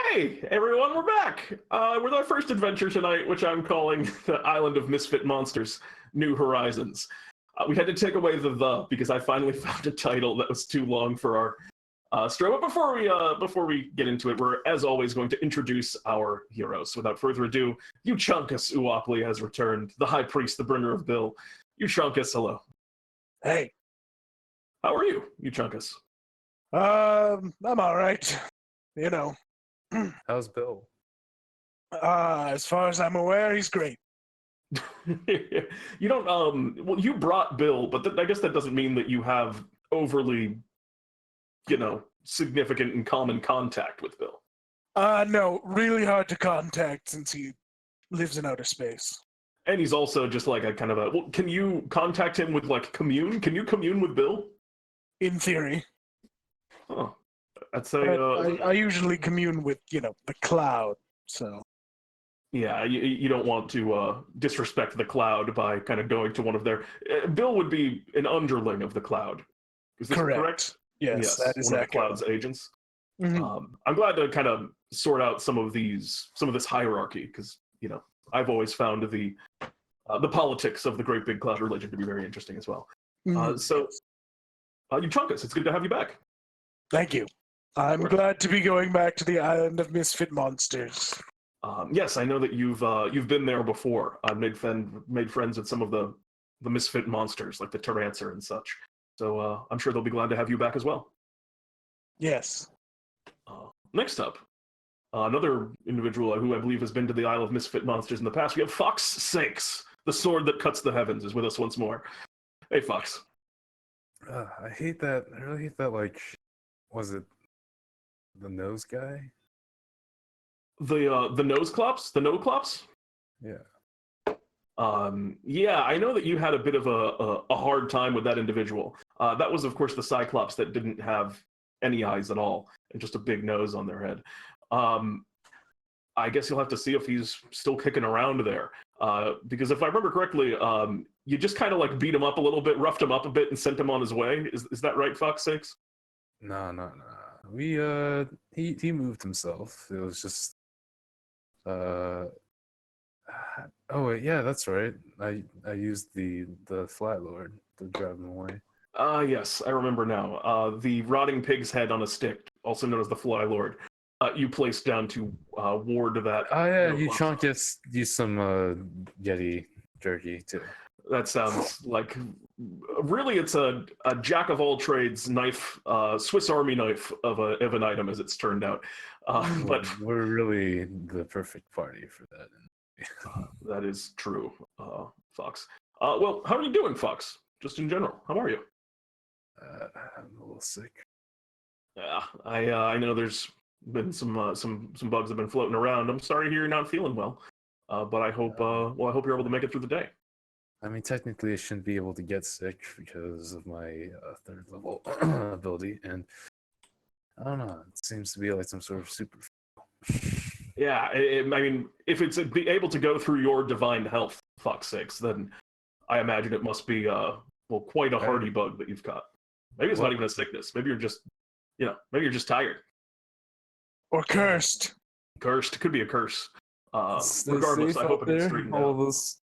Hey, everyone, we're back! With our first adventure tonight, which I'm calling the Island of Misfit Monsters, New Horizons. We had to take away the because I finally found a title that was too long for our story. But before we get into it, we're, as always, going to introduce our heroes. Without further ado, Euchaunkas Ouwoupli has returned, the High Priest, the bringer of Bill. Euchaunkas, hello. Hey. How are you, Euchaunkas? I'm all right. You know. How's Bill? As far as I'm aware, he's great. You don't, well, you brought Bill, but I guess that doesn't mean that you have overly, significant and common contact with Bill. No, really hard to contact since he lives in outer space. And he's also just like a kind of a, well, can you contact him with, like, commune? Can you commune with Bill? In theory. Huh. I'd say, I usually commune with, the cloud, so. Yeah, you don't want to disrespect the cloud by kind of going to one of their... Bill would be an underling of the cloud. Is this correct? Yes, that is one accurate. of the cloud's agents. Mm-hmm. I'm glad to kind of sort out some of this hierarchy, because, I've always found the politics of the Great Big Cloud religion to be very interesting as well. Euchaunkas, it's good to have you back. Thank you. I'm glad to be going back to the Island of Misfit Monsters. Yes, I know that you've been there before. I've made friends with some of the Misfit monsters, like the Tarrancer and such. So I'm sure they'll be glad to have you back as well. Yes. Next up, another individual who I believe has been to the Isle of Misfit Monsters in the past. We have Fawkes, the sword that cuts the heavens, is with us once more. Hey, Fawkes. I hate that. I really hate that. Like, was it the nose guy? The nose clops? The no clops? Yeah. Yeah, I know that you had a bit of a hard time with that individual. That was, of course, the Cyclops that didn't have any eyes at all and just a big nose on their head. I guess you'll have to see if he's still kicking around there. Because if I remember correctly, you just kind of like beat him up a little bit, roughed him up a bit, and sent him on his way. Is that right, Fox6? No. He moved himself. It was just oh wait, yeah, that's right. I used the Flat Lord to drive him away. Yes, I remember now. The rotting pig's head on a stick, also known as the Fly Lord, you placed down to ward that. Oh yeah, Euchaunkas used some Yeti jerky too. That sounds like, really, it's a jack of all trades knife, Swiss Army knife of an item, as it's turned out. But we're really the perfect party for that. That is true, Fox. Well, how are you doing, Fox? Just in general, how are you? I'm a little sick. Yeah, I know there's been some bugs have been floating around. I'm sorry to hear you're not feeling well, but I hope I hope you're able to make it through the day. I mean, technically, I shouldn't be able to get sick because of my third level ability, and I don't know. It seems to be like some sort of super. Yeah, I mean, if it's able to go through your divine health, fuck's sakes, then I imagine it must be quite a hardy bug that you've got. Maybe it's not even a sickness. Maybe you're just, maybe you're just tired. Or cursed. Cursed. It could be a curse. Stay Regardless, safe I hope it gets there, straightened all out. those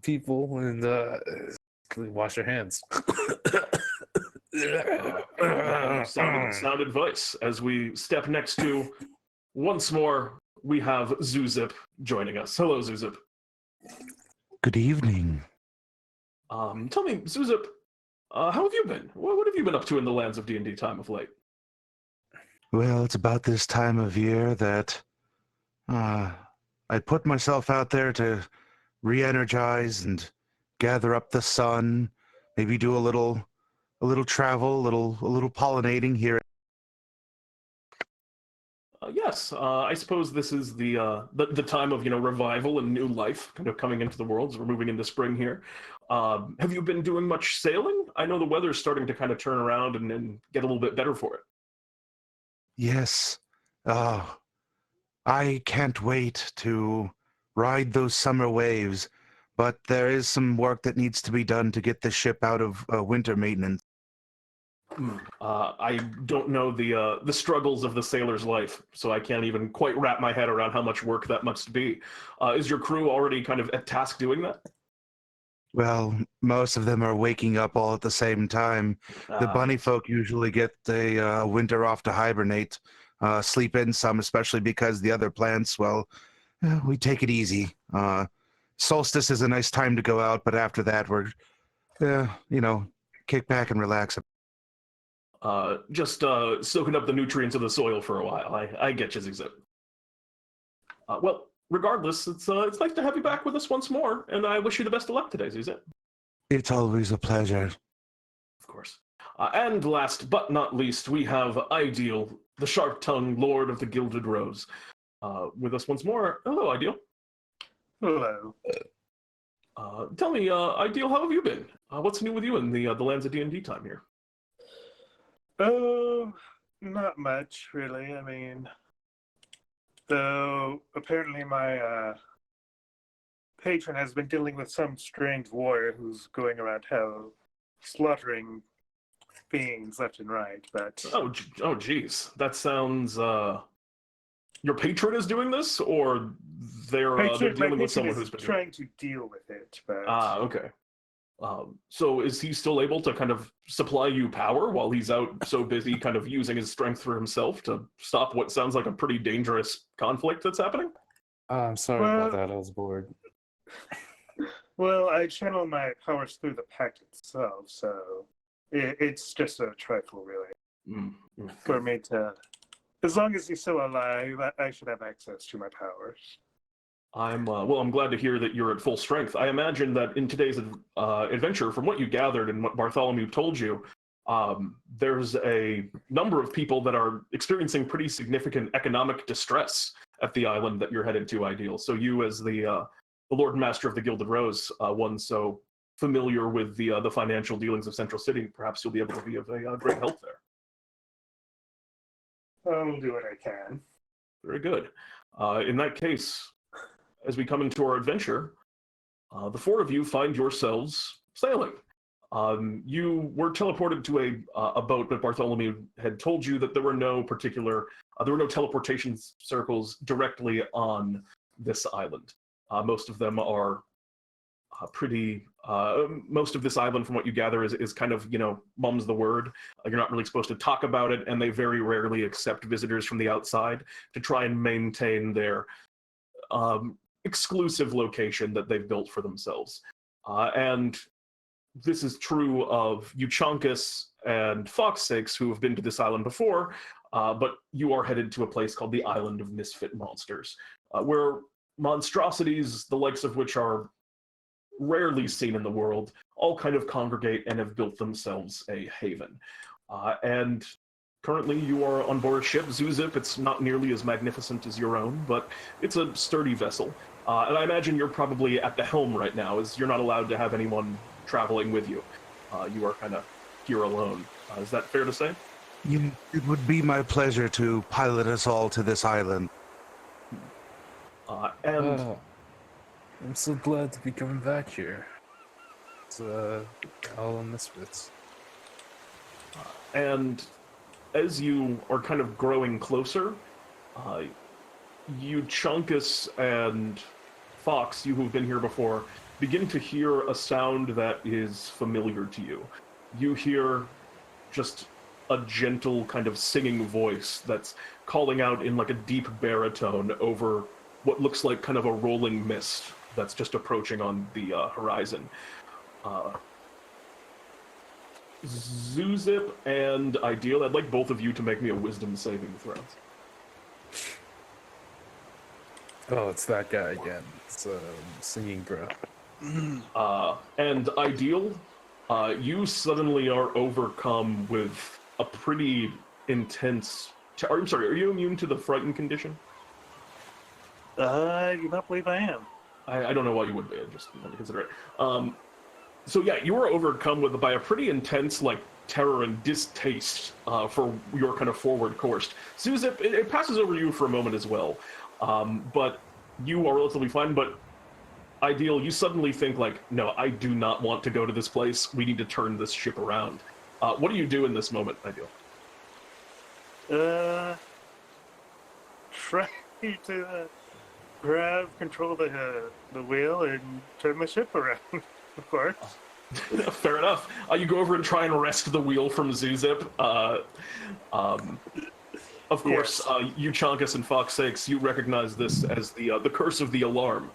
people, and wash your hands. Sound advice. As we step next to, once more, we have Zewxip joining us. Hello, Zewxip. Good evening. Tell me, Zewxip, how have you been? What have you been up to in the lands of DnDTime of late? Well, it's about this time of year that I put myself out there to re-energize and gather up the sun, maybe do a little travel, a little pollinating here. Yes, I suppose this is the time of revival and new life, kind of coming into the world as we're moving into spring here. Have you been doing much sailing? I know the weather's starting to kind of turn around and get a little bit better for it. Yes. I can't wait to ride those summer waves, but there is some work that needs to be done to get the ship out of winter maintenance. I don't know the struggles of the sailor's life, so I can't even quite wrap my head around how much work that must be. Is your crew already kind of at task doing that? Well, most of them are waking up all at the same time. The bunny folk usually get a winter off to hibernate, sleep in some, especially because the other plants, well, we take it easy. Solstice is a nice time to go out, but after that, we're, kick back and relax. Just soaking up the nutrients of the soil for a while. I get you, Zewxip. Well, regardless, it's nice to have you back with us once more, and I wish you the best of luck today, Zewxip. It's always a pleasure. Of course. And last but not least, we have Ideal, the sharp-tongued Lord of the Gilded Rose, with us once more. Hello, Ideal. Hello. Tell me, Ideal, how have you been? What's new with you in the lands of DnDTime here? Oh, not much, really. I mean, though apparently my patron has been dealing with some strange warrior who's going around hell, slaughtering beings left and right, but... Oh, geez. That sounds, your patron is doing this, or they're dealing with someone who's been trying to deal with it, but... okay. So is he still able to kind of supply you power while he's out so busy kind of using his strength for himself to stop what sounds like a pretty dangerous conflict that's happening? I'm sorry about that, I was bored. Well, I channel my powers through the pact itself, so it's just a trifle, really. For me to... As long as he's still alive, I should have access to my powers. I'm glad to hear that you're at full strength. I imagine that in today's adventure, from what you gathered and what Bartholomew told you, there's a number of people that are experiencing pretty significant economic distress at the island that you're headed to, Ideal. So you, as the Lord and Master of the Gilded Rose, one so familiar with the financial dealings of Central City, perhaps you'll be able to be of a great help there. I'll do what I can. Very good. In that case, as we come into our adventure, the four of you find yourselves sailing. You were teleported to a boat, but Bartholomew had told you that there were no teleportation circles directly on this island. Most of them are most of this island, from what you gather, is kind of, mum's the word. You're not really supposed to talk about it, and they very rarely accept visitors from the outside to try and maintain their exclusive location that they've built for themselves. And this is true of Euchaunkas and Fawkes, who have been to this island before, but you are headed to a place called the Island of Misfit Monsters, where monstrosities, the likes of which are rarely seen in the world, all kind of congregate and have built themselves a haven. And currently you are on board a ship, Zewxip. It's not nearly as magnificent as your own, but it's a sturdy vessel. And I imagine you're probably at the helm right now, as you're not allowed to have anyone traveling with you. You are kind of here alone. Is that fair to say? It would be my pleasure to pilot us all to this island. I'm so glad to be coming back here. It's all Misfits. And as you are kind of growing closer, Euchaunkas and Fawkes, you who've been here before, begin to hear a sound that is familiar to you. You hear just a gentle kind of singing voice that's calling out in like a deep baritone over what looks like kind of a rolling mist that's just approaching on the horizon. Zewxip and Ideal, I'd like both of you to make me a wisdom saving throw. Oh, it's that guy again. It's singing bro. And Ideal, you suddenly are overcome with a pretty intense... I'm sorry, are you immune to the frightened condition? I do not believe I am. I don't know why you would be, I just want to consider it. So yeah, you were overcome by a pretty intense, terror and distaste for your kind of forward course. Zewxip, it passes over you for a moment as well. But you are relatively fine, but Ideal, you suddenly think no, I do not want to go to this place. We need to turn this ship around. What do you do in this moment, Ideal? Try to grab control of the wheel and turn the ship around, of course. Fair enough. You go over and try and wrest the wheel from Zewxip. Of course, Yes. Euchaunkas and Fawkes, you recognize this as the curse of the alarm,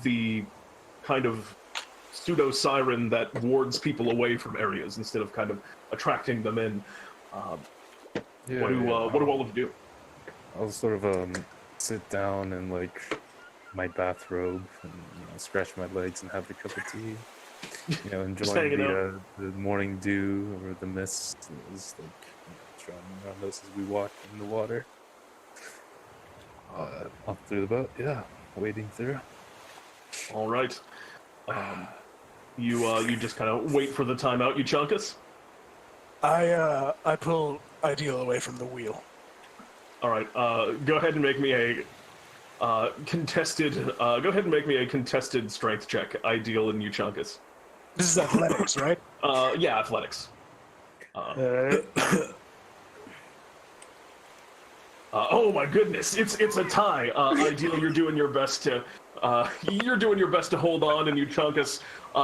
the kind of pseudo siren that wards people away from areas instead of kind of attracting them in. What do all of you do? I'll sort of sit down in like my bathrobe and scratch my legs and have a cup of tea. Enjoying the morning dew or the mist is like drowning around us as we walk in the water. Up through the boat, wading through. All right. You just kind of wait for the timeout, Euchaunkas? I pull Ideal away from the wheel. All right. Go ahead and make me a contested. Go ahead and make me a contested strength check. Ideal and Euchaunkas. This is athletics, right? Yeah, athletics. Oh my goodness, it's a tie. Ideal, you're doing your best to hold on, and Euchaunkas,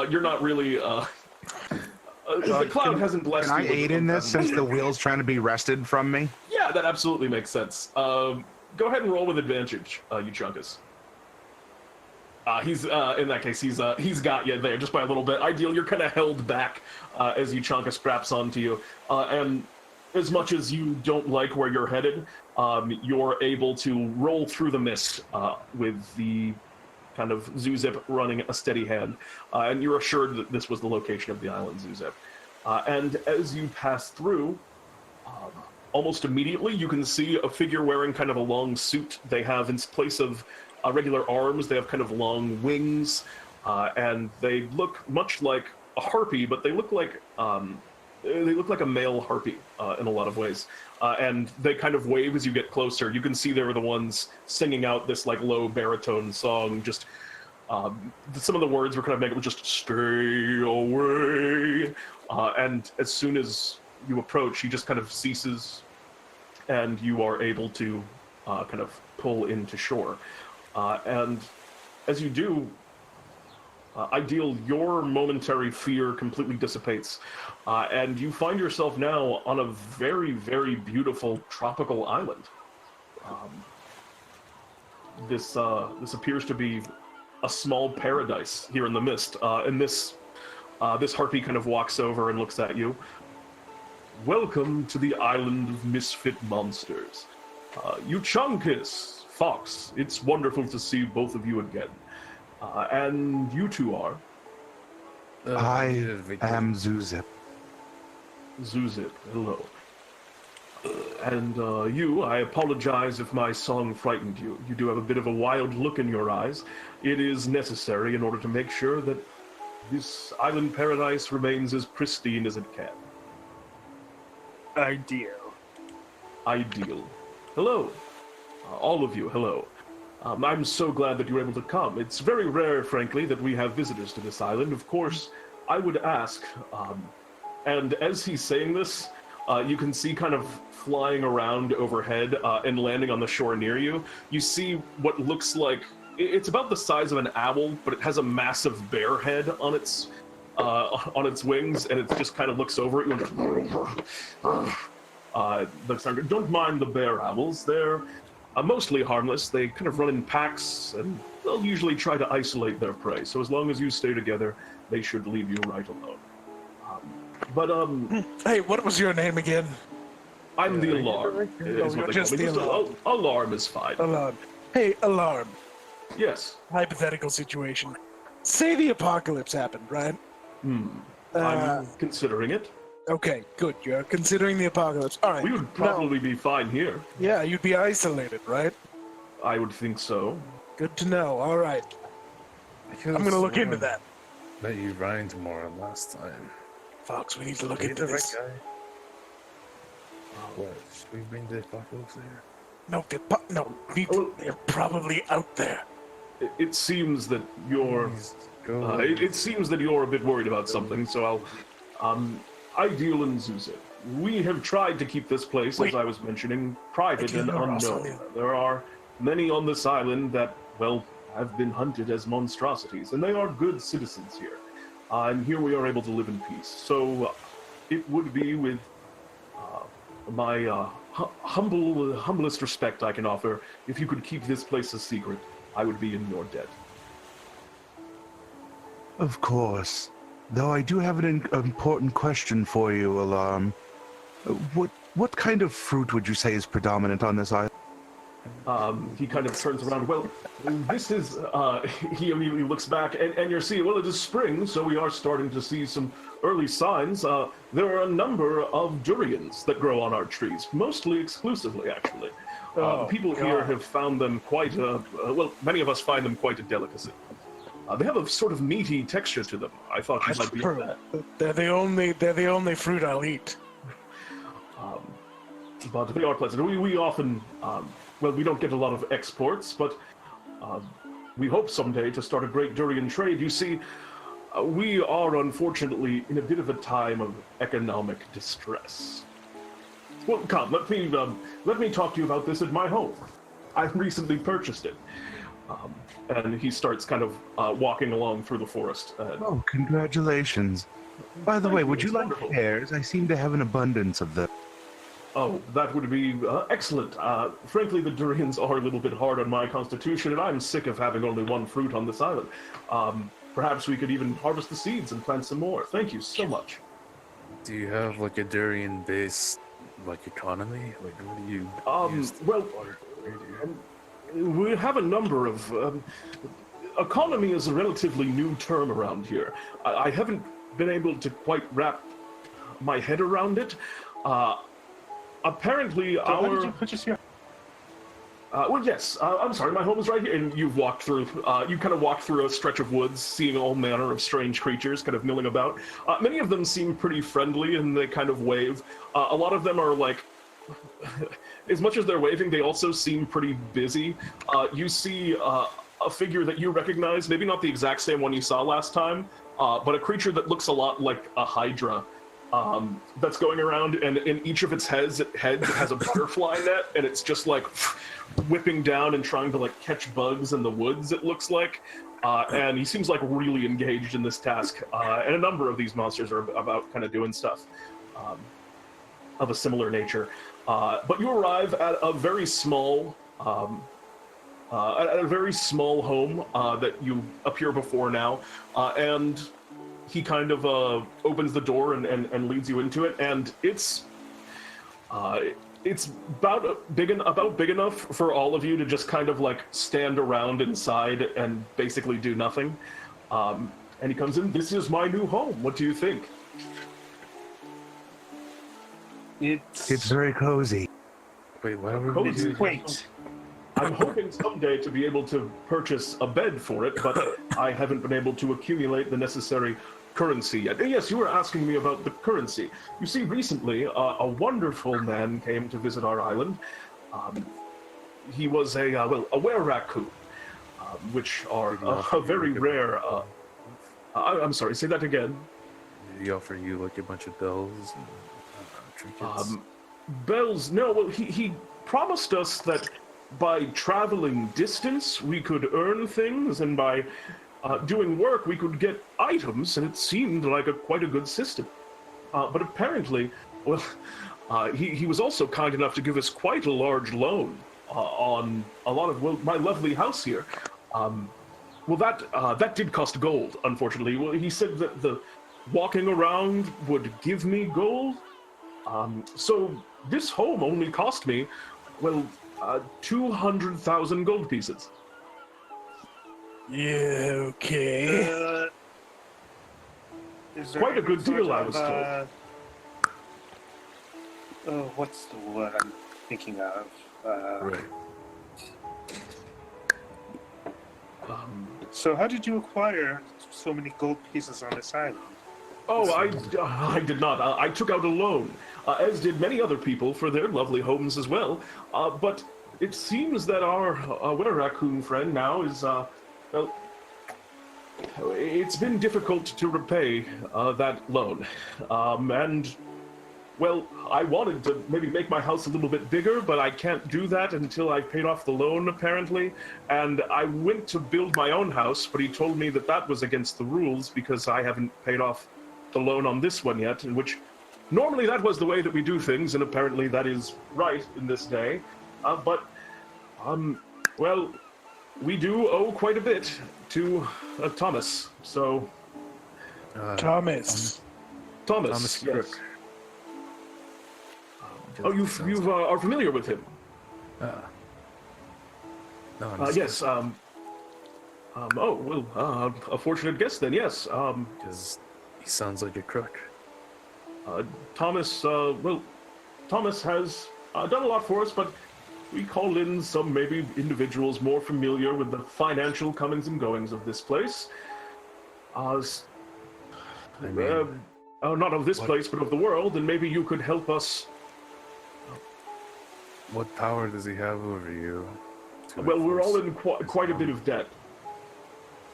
you're not really. The cloud hasn't blessed Can you. I aid in this since the wheel's trying to be wrested from me? Yeah, that absolutely makes sense. Go ahead and roll with advantage, Euchaunkas. He's in that case, he's got you there just by a little bit. Ideal, you're kind of held back as Euchaunkas straps onto you, and as much as you don't like where you're headed, you're able to roll through the mist with the kind of Zewxip running a steady hand, and you're assured that this was the location of the island Zewxip. And as you pass through, almost immediately you can see a figure wearing kind of a long suit. They have, in place of regular arms, they have kind of long wings, and they look much like a harpy, but they look like a male harpy in a lot of ways. And they kind of wave as you get closer. You can see they were the ones singing out this like low baritone song. Just some of the words were kind of making it just "stay away." And as soon as you approach, he just kind of ceases, and you are able to kind of pull into shore. And as you do, Ideal, your momentary fear completely dissipates, and you find yourself now on a very, very beautiful tropical island. This appears to be a small paradise here in the mist, and this harpy kind of walks over and looks at you. Welcome to the island of misfit monsters. Euchaunkas, Fawkes, it's wonderful to see both of you again. And you two are? I am Zewxip. Zewxip, hello. And you, I apologize if my song frightened you. You do have a bit of a wild look in your eyes. It is necessary in order to make sure that this island paradise remains as pristine as it can. Ideal. Hello. All of you, hello. I'm so glad that you were able to come. It's very rare, frankly, that we have visitors to this island. Of course, I would ask, and as he's saying this, you can see kind of flying around overhead and landing on the shore near you. You see what looks like, it's about the size of an owl, but it has a massive bear head on its wings, and it just kind of looks over at you and don't mind the Bearowls. They're mostly harmless. They kind of run in packs, and they'll usually try to isolate their prey. So as long as you stay together, they should leave you right alone. Hey, what was your name again? I'm the Alarm. Is what they just call me. the Alarm. Alarm is fine. Alarm. Hey, Alarm. Yes. Hypothetical situation. Say the apocalypse happened, right? I'm considering it. Okay, good. You're considering the apocalypse. All right. We would probably be fine here. Yeah, you'd be isolated, right? I would think so. Good to know. All right. I'm going to look into that. Bet you ran to Moran last time. Fawkes, we need to look Are you into the this. right guy? What? Should we bring the apocalypse here? No, they're probably out there. It seems that you're. It seems that you're a bit worried about something. So Ideal and Zewxip. We have tried to keep this place, as I was mentioning, private and unknown. There are many on this island that, well, have been hunted as monstrosities, and they are good citizens here. And here we are able to live in peace. So it would be with my humblest respect I can offer. If you could keep this place a secret, I would be in your debt. Of course. Though I do have an important question for you, Aram. What kind of fruit would you say is predominant on this island? He kind of turns around. Well, this is, he immediately looks back, and you're seeing, well, it is spring, so we are starting to see some early signs. There are a number of durians that grow on our trees, mostly exclusively, actually. People here have found them quite well, many of us find them quite a delicacy. They have a sort of meaty texture to them. I thought you might be that. They're the only fruit I'll eat. But they are pleasant. We often, well, we don't get a lot of exports, but we hope someday to start a great durian trade. You see, we are unfortunately in a bit of a time of economic distress. Well, come, let me talk to you about this at my home. I recently purchased it. And he starts kind of walking along through the forest. Oh, congratulations. By the way, would you like pears? I seem to have an abundance of them. Oh, that would be excellent. Frankly, the durians are a little bit hard on my constitution, and I'm sick of having only one fruit on this island. Perhaps we could even harvest the seeds and plant some more. Thank you so much. Do you have like a durian-based like economy? Like, what do you use well, we have a number of... economy is a relatively new term around here. I haven't been able to quite wrap my head around it. Apparently, so how did you purchase your... well, yes. I'm sorry, my home is right here, and you've walked through. You kind of walked through a stretch of woods, seeing all manner of strange creatures kind of milling about. Many of them seem pretty friendly, and they kind of wave. A lot of them are like, as much as they're waving, they also seem pretty busy. You see a figure that you recognize, maybe not the exact same one you saw last time, but a creature that looks a lot like a hydra. That's going around, and in each of its heads it has a butterfly net, and it's just like whipping down and trying to like catch bugs in the woods, it looks like. And he seems like really engaged in this task. And a number of these monsters are about kind of doing stuff of a similar nature. But you arrive at a very small home that you appear before now, and he kind of opens the door and leads you into it, and it's about big enough for all of you to just kind of like stand around inside and basically do nothing. And he comes in. This is my new home. What do you think? It's very cozy. Wait, why were Cozy. Wait. I'm hoping someday to be able to purchase a bed for it, but I haven't been able to accumulate the necessary currency yet. Yes, you were asking me about the currency. You see, recently, a wonderful man came to visit our island. He was a wereracoon, which are a very rare... I'm sorry, say that again. Did he offer you like a bunch of bells and trinkets? Bells? No, well, he promised us that by traveling distance, we could earn things, and by doing work, we could get items, and it seemed like quite a good system. But apparently, well, he was also kind enough to give us quite a large loan on a lot of my lovely house here. Well, that did cost gold, unfortunately. Well, he said that the walking around would give me gold. So this home only cost me, well, 200,000 gold pieces. Yeah, okay. Quite a good deal, I was told. Oh, what's the word I'm thinking of? Right. So how did you acquire so many gold pieces on this island? Oh, I did not. I took out a loan, as did many other people for their lovely homes as well. But it seems that our wereracoon friend now is, well, it's been difficult to repay that loan. And, well, I wanted to maybe make my house a little bit bigger, but I can't do that until I've paid off the loan, apparently. And I went to build my own house, but he told me that that was against the rules because I haven't paid off the loan on this one yet, in which normally that was the way that we do things, and apparently that is right in this day. Well, we do owe quite a bit to Thomas, so... Thomas, Thomas, yes. Crook. Oh, you are familiar with him? No, Yes, a fortunate guess then, yes. because he sounds like a crook. Thomas, Thomas has done a lot for us, but we called in some maybe individuals more familiar with the financial comings and goings of this place. Not of this place, but of the world, and maybe you could help us. What power does he have over you? Well, we're all in quite a bit of debt.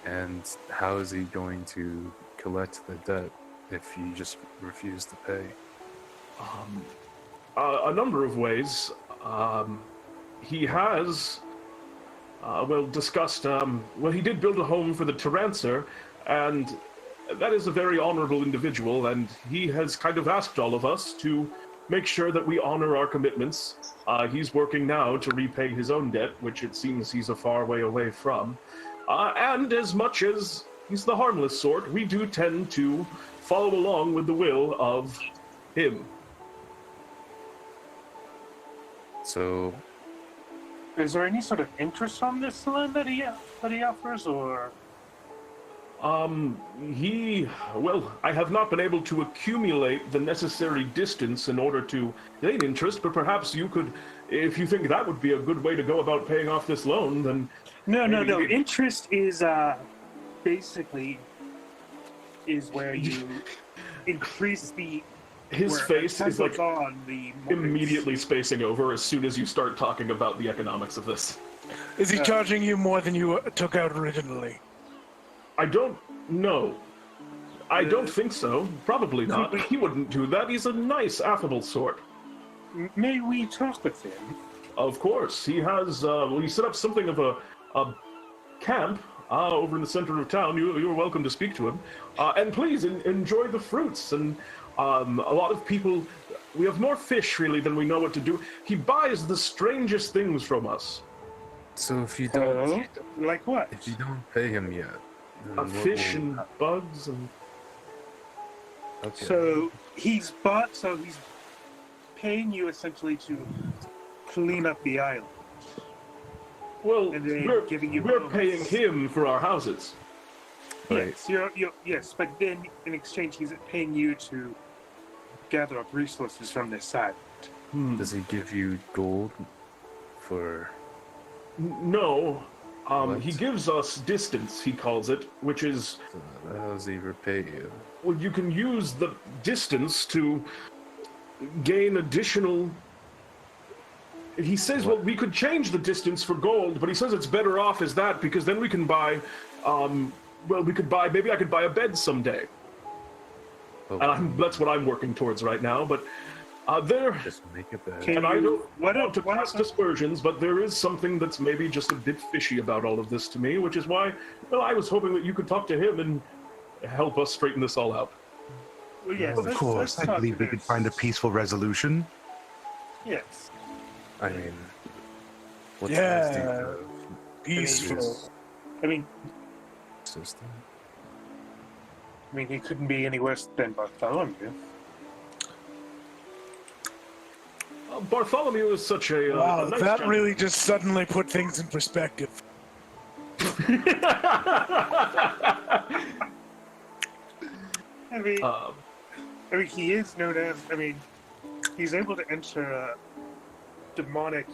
And how is he going to collect the debt if you just refuse to pay? A number of ways. He has, discussed, he did build a home for the Tarrancer, and that is a very honorable individual, and he has kind of asked all of us to make sure that we honor our commitments. He's working now to repay his own debt, which it seems he's a far way away from. And as much as he's the harmless sort, we do tend to follow along with the will of him. So, Is there any sort of interest on this loan that he offers, or? I have not been able to accumulate the necessary distance in order to gain interest, but perhaps you could, if you think that would be a good way to go about paying off this loan, then... No. Interest is, basically, is where you increase the... His face is like on the immediately spacing over as soon as you start talking about the economics of this. is he charging you more than you took out originally? I don't know. I don't think so. Probably not. He wouldn't do that. He's a nice, affable sort. May we talk with him? Of course. He has, he set up something of a camp over in the center of town. You're welcome to speak to him. And please, enjoy the fruits. And a lot of people... We have more fish, really, than we know what to do. He buys the strangest things from us. so if you don't, Like what? if you don't pay him yet, then what Fish will- and bugs and... Okay. So he's paying you essentially to clean up the island. Well, And then giving you we're bonus. paying him for our houses. Right. Yes, yes, but then in exchange he's paying you to gather up resources from this side. Does he give you gold for? No. What? He gives us distance, he calls it, which is... How does he repay you? Well, you can use the distance to gain additional... He says, well, we could change the distance for gold, but he says it's better off as that, because then we can buy... maybe I could buy a bed someday. Oh, And that's what I'm working towards right now, but there... just make it better. Can And I you- don't what want to if- what cast if- aspersions, but there is something that's maybe just a bit fishy about all of this to me, which is why, well, I was hoping that you could talk to him and help us straighten this all out. Well, yes, Of let's course, I talk believe we to could this. find a peaceful resolution. Yes. I mean, what Yeah. size do you have? Peaceful. I mean, System. he couldn't be any worse than Bartholomew. Bartholomew is such a Wow, nice that gentleman. really just suddenly put things in perspective. I mean, Uh, he is known as. He's able to enter a demonic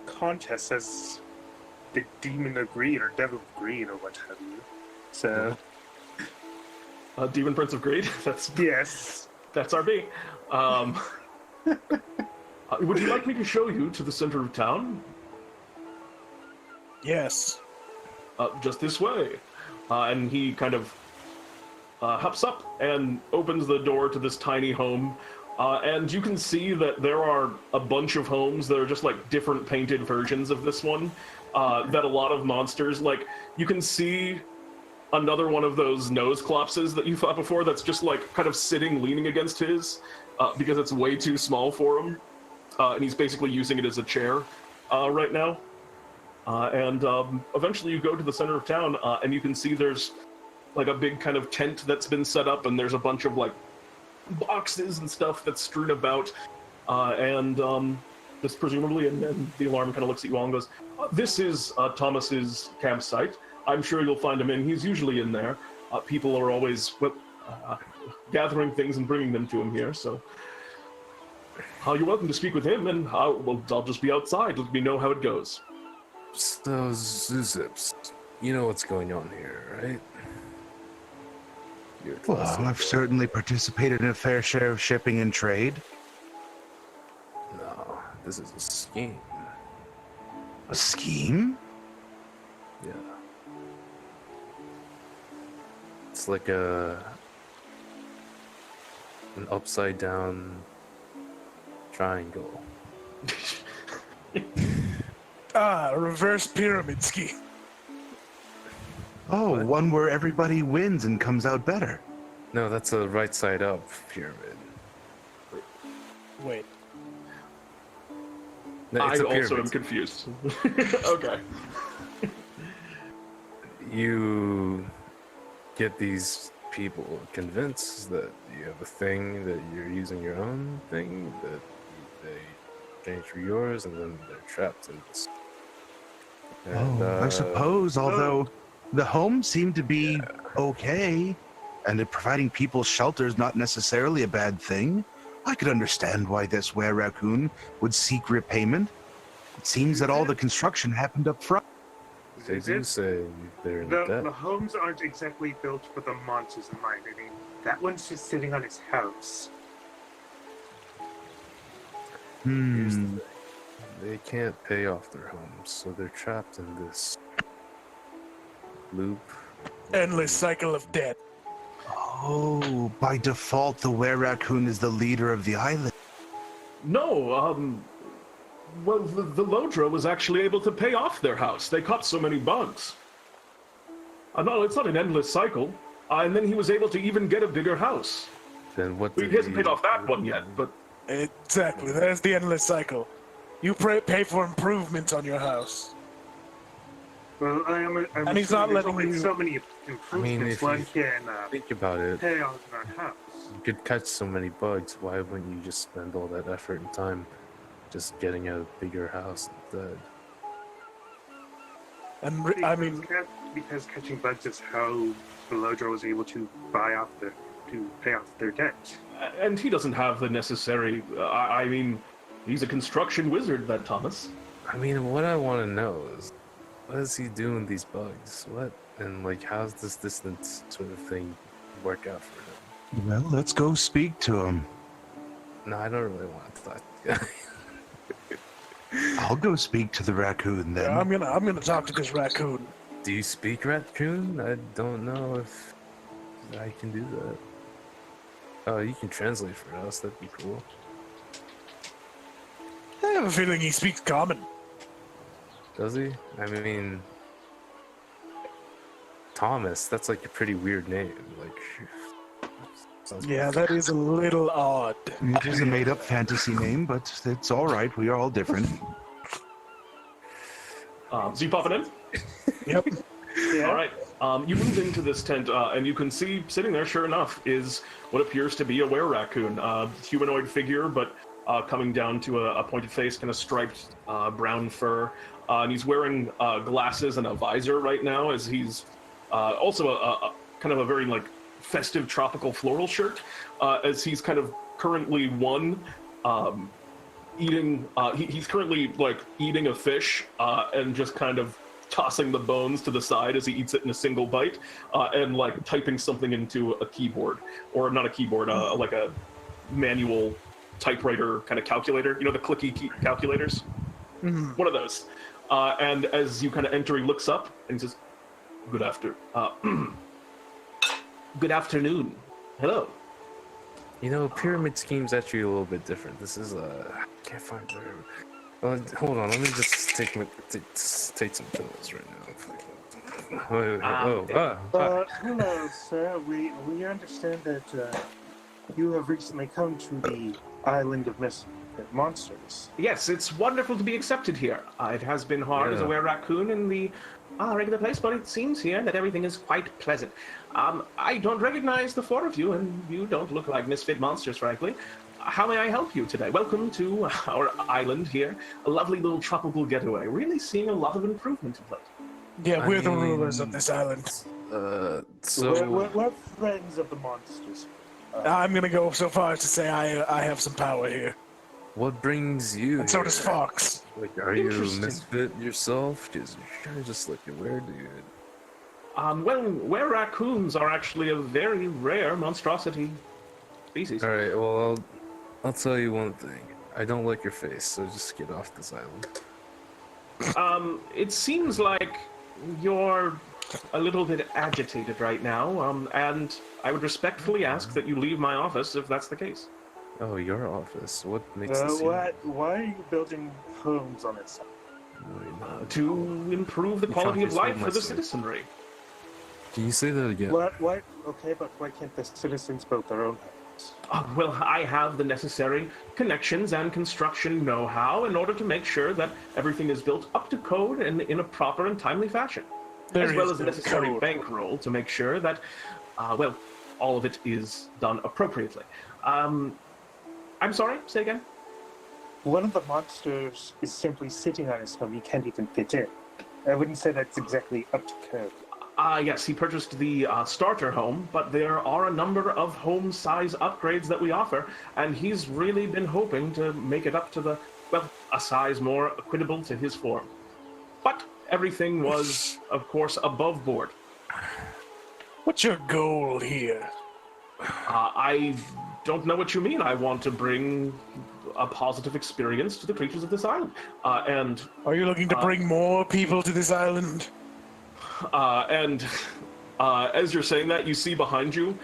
contest as the demon of greed or devil of greed or what have you. So Demon Prince of Greed. That's yes, RB. Would you like me to show you to the center of town? Yes. just this way. And he kind of hops up and opens the door to this tiny home. And you can see that there are a bunch of homes that are just like different painted versions of this one. That a lot of monsters, like, you can see another one of those nose clopses that you fought before that's just like kind of sitting, leaning against his, because it's way too small for him. And he's basically using it as a chair right now. And eventually you go to the center of town, and you can see there's like a big kind of tent that's been set up, and there's a bunch of like boxes and stuff that's strewn about. And this presumably, and then the alarm kind of looks at you all and goes, this is Thomas's campsite. I'm sure you'll find him in. He's usually in there. People are always gathering things and bringing them to him here, so you're welcome to speak with him, and I'll just be outside. Let me know how it goes. So, Zewxips, you know what's going on here, right? Well, I've certainly participated in a fair share of shipping and trade. No, this is a scheme. A scheme? Yeah. It's like an upside down triangle. A reverse pyramid scheme. Oh, What? one where everybody wins and comes out better. No, that's a right side up pyramid. Wait. No, I it's a also pyramid. am confused. Okay. You get these people convinced that you have a thing, that you're using your own thing, that they change for yours, and then they're trapped in this. And, I suppose, although the homes seem to be okay, and providing people shelter is not necessarily a bad thing, I could understand why this wereracoon would seek repayment. It seems that all the construction happened up front. They do say they're in debt. The homes aren't exactly built for the monsters in mind. I mean, that one's just sitting on his house. Here's the thing. They can't pay off their homes, so they're trapped in this loop. Endless cycle of debt. Oh, by default, the wereracoon is the leader of the island. No, well, the Lowdra was actually able to pay off their house. They caught so many bugs. No, it's not an endless cycle. And then he was able to even get a bigger house. Then what? He hasn't paid off that one yet, but Exactly. There's the endless cycle. You pay for improvements on your house. Well, I'm And he's not there's letting only you- so many improvements if one you can think about it, pay on our house. you could catch so many bugs. Why wouldn't you just spend all that effort and time just getting a bigger house instead? Because catching bugs is how the Lowdra was able to pay off their debt. and he doesn't have the necessary. I mean, he's a construction wizard, that Thomas. I mean, what I want to know is, what does he do with these bugs? What, and like, how's this distance sort of thing work out for him? Well, let's go speak to him. No, I don't really want to talk to the guy. I'll go speak to the raccoon then. Yeah, I'm gonna talk to this raccoon. Do you speak raccoon? I don't know if I can do that. Oh, you can translate for us. That'd be cool. I have a feeling he speaks common. Does he? I mean, Thomas. That's like a pretty weird name. Like, sounds Yeah, weird. that is a little odd. It is a made-up fantasy name, but it's all right. We are all different. So you popping in? Yep. Yeah. All right. You move into this tent, and you can see sitting there, sure enough, is what appears to be a wereracoon, humanoid figure, but coming down to a pointed face, kind of striped brown fur. And he's wearing glasses and a visor right now, as he's also a kind of a very like festive tropical floral shirt, as he's kind of currently eating. He's currently like eating a fish and just kind of tossing the bones to the side as he eats it in a single bite, and like typing something into a keyboard, or not a keyboard, like a manual typewriter kind of calculator. You know, the clicky calculators? Mhm. One of those. And as you kind of enter, he looks up and he says, Good afternoon. Hello. Pyramid scheme's actually a little bit different. This is can't find where. Hold on, let me just take some pills right now. Hello, sir. We understand that you have recently come to the island of Misfit monsters. Yes, it's wonderful to be accepted here. It has been hard as a wereracoon in the regular place, but it seems here that everything is quite pleasant. I don't recognize the four of you, and you don't look like Misfit monsters, frankly. How may I help you today? Welcome to our island here. A lovely little tropical getaway. Really seeing a lot of improvement in place. Yeah, we're the rulers of this island. We're friends of the monsters. I'm gonna go so far as to say I have some power here. What brings you? And so does Fawkes. Like, are you Misfit yourself? Because you're kind of just like a weredude. Well, wereracoons are actually a very rare monstrosity species. All right, well, I'll tell you one thing. I don't like your face, so just get off this island. It seems like you're a little bit agitated right now, and I would respectfully ask that you leave my office if that's the case. Oh, your office? What makes this? Why are you building homes on its side? To improve the quality of life for the citizenry. Can you say that again? Why? Okay, but why can't the citizens build their own homes? Well, I have the necessary connections and construction know-how in order to make sure that everything is built up to code and in a proper and timely fashion. As well as the necessary bankroll to make sure that, all of it is done appropriately. I'm sorry, say again? One of the monsters is simply sitting on his home. He can't even fit in. I wouldn't say that's exactly up to code. Yes, he purchased the starter home, but there are a number of home size upgrades that we offer, and he's really been hoping to make it up to a size more equitable to his form. But everything was, of course, above board. What's your goal here? I don't know what you mean. I want to bring a positive experience to the creatures of this island. And are you looking to bring more people to this island? As you're saying that, you see behind you,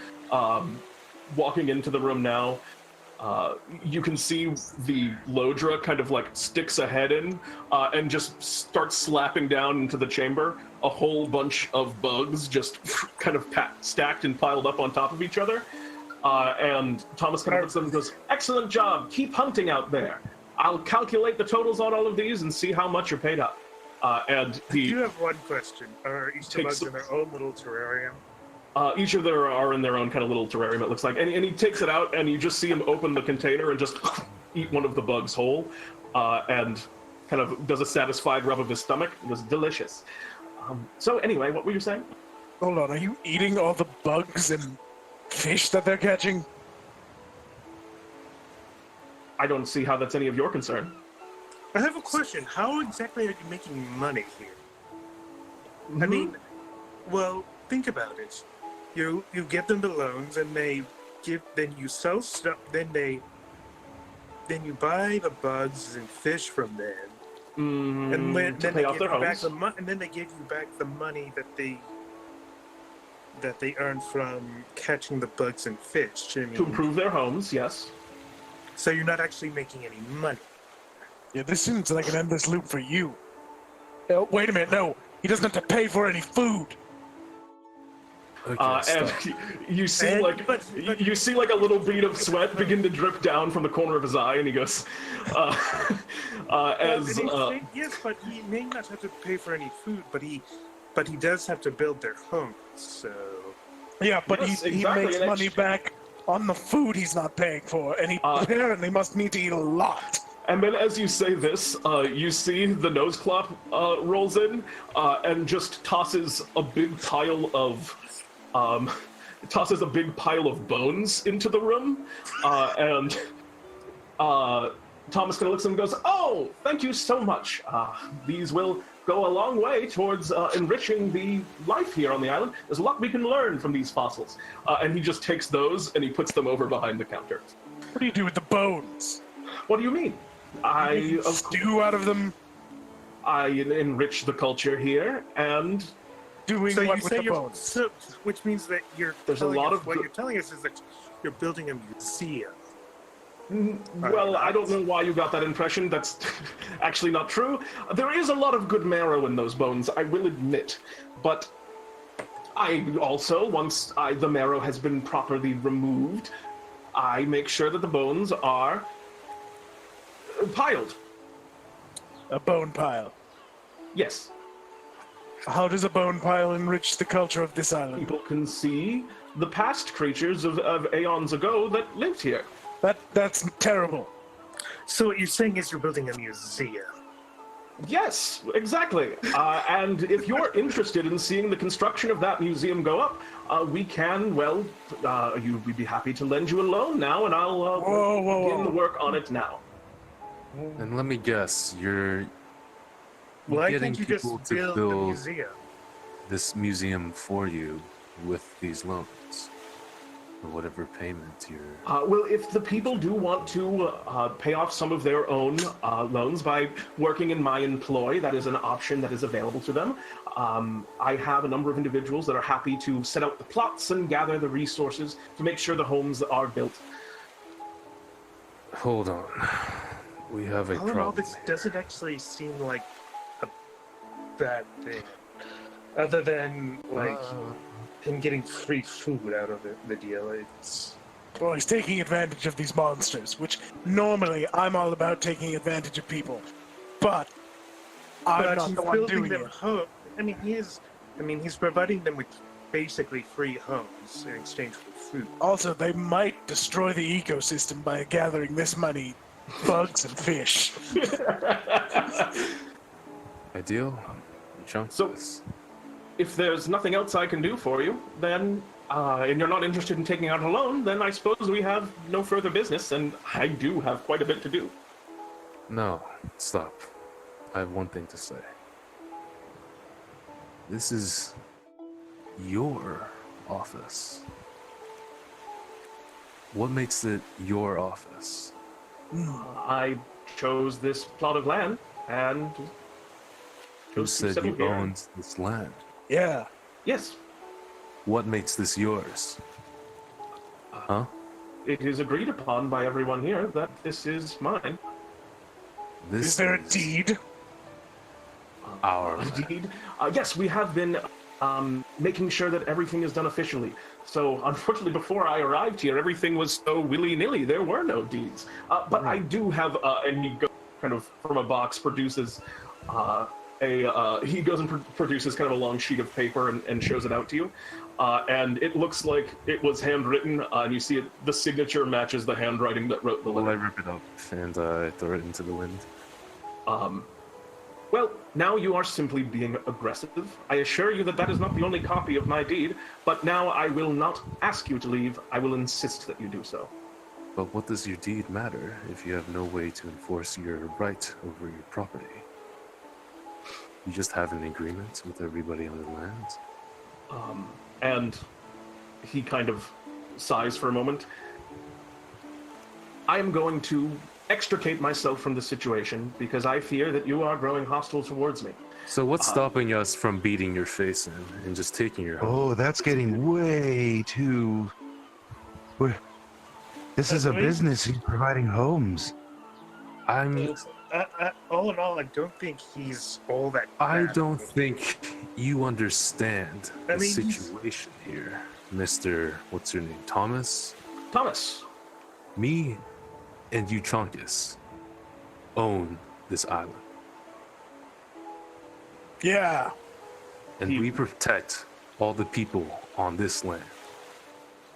walking into the room now, you can see the Lowdra kind of like sticks a head in and just starts slapping down into the chamber a whole bunch of bugs just kind of stacked and piled up on top of each other. And Thomas kind of looks at them and goes, "Excellent job, keep hunting out there. I'll calculate the totals on all of these and see how much you're paid up." And I do have one question. Are each of us in their own little terrarium? Each of them are in their own kind of little terrarium, it looks like. And he takes it out, and you just see him open the container and just eat one of the bugs whole, and kind of does a satisfied rub of his stomach. It was delicious. So anyway, what were you saying? Hold on, are you eating all the bugs and fish that they're catching? I don't see how that's any of your concern. I have a question. How exactly are you making money here? I mean, well, think about it. You get them the loans, and then you sell stuff. Then you buy the bugs and fish from them, and then they give you back and then they give you back the money that they earn from catching the bugs and fish. I mean, to improve their homes, yes. So you're not actually making any money. Yeah, this seems like an endless loop for you. Wait a minute, no. He doesn't have to pay for any food. Okay, and you see you see like a little bead of sweat begin to drip down from the corner of his eye, and he goes, yes, but he may not have to pay for any food, but he does have to build their homes. So yeah, but he makes money back on the food he's not paying for, and he apparently must need to eat a lot. And then as you say this, you see the noseclop rolls in and just tosses a big pile of bones into the room. And Thomas kind of looks at him and goes, "Oh, thank you so much. These will go a long way towards enriching the life here on the island. There's a lot we can learn from these fossils." And he just takes those and he puts them over behind the counter. What do you do with the bones? What do you mean? Stew out of them? I enrich the culture here, and Doing So what you with say the you're, bones? so, which means that There's a lot of what good- you're telling us is that you're building a museum. Well, I don't know why you got that impression. That's actually not true. There is a lot of good marrow in those bones, I will admit. But I also, once the marrow has been properly removed, I make sure that the bones are piled. A bone pile. Yes. How does a bone pile enrich the culture of this island? People can see the past creatures of aeons ago that lived here. That's terrible. So what you're saying is you're building a museum. Yes, exactly. And if you're interested in seeing the construction of that museum go up, we can, well, we'd be happy to lend you a loan now, and I'll begin the work on it now. And let me guess, you're Why getting can't you just people to build a build museum? this museum for you with these loans, or whatever payment you're... Well, if the people do want to pay off some of their own loans by working in my employ, that is an option that is available to them. I have a number of individuals that are happy to set out the plots and gather the resources to make sure the homes are built. Hold on. We have a All in all, problem this here. doesn't actually seem like a bad thing. Other than, like, him getting free food out of the deal. Well, he's taking advantage of these monsters, which normally I'm all about taking advantage of people. But I'm not the one doing it. He's providing them with basically free homes in exchange for food. Also, they might destroy the ecosystem by gathering this many bugs and fish. Ideal? Chunks. So, if there's nothing else I can do for you, then, and you're not interested in taking out a loan, then I suppose we have no further business, and I do have quite a bit to do. No, stop. I have one thing to say. This is your office. What makes it your office? I chose this plot of land, and Who chose to said settle you here. owned this land? Yeah. Yes, What makes this yours? Huh? it is agreed upon by everyone here that this is mine. This Is there a deed? our Indeed. Yes, we have been making sure that everything is done officially. So, unfortunately, before I arrived here, everything was so willy-nilly. There were no deeds. But I do have, and he goes kind of from a box, produces he goes and produces kind of a long sheet of paper and shows it out to you. And it looks like it was handwritten, and you see the signature matches the handwriting that wrote the Well, I letter. rip it up and throw it into the wind. Well, now you are simply being aggressive. I assure you that that is not the only copy of my deed, but now I will not ask you to leave. I will insist that you do so. But what does your deed matter if you have no way to enforce your right over your property? You just have an agreement with everybody on the land? And he kind of sighs for a moment. I am going to extricate myself from the situation because I fear that you are growing hostile towards me. So what's stopping us from beating your face in and just taking your home? Oh, that's getting way too. This is a Wait. business. He's providing homes. I'm... All in all, I don't think he's all that I bad. don't think you understand I the mean, he's- situation here, Mr. What's your name? Thomas? Thomas, Me and Euchaunkas own this island, Yeah. and we protect all the people on this land.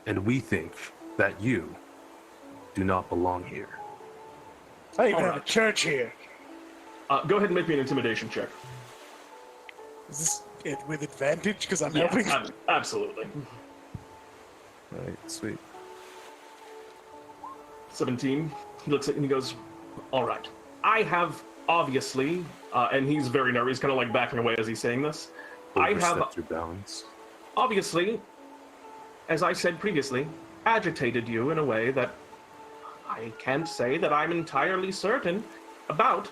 And we think that you do not belong here. I even have a Alright. church here. go ahead and make me an intimidation check. Is this it with advantage? Because I'm Yeah, helping. absolutely. Right, sweet. 17. He looks at it and he goes, all right. I have obviously, and he's very nervous, he's kind of like backing away as he's saying this. I have Overstepped your bounds. obviously, as I said previously, agitated you in a way that I can't say that I'm entirely certain about,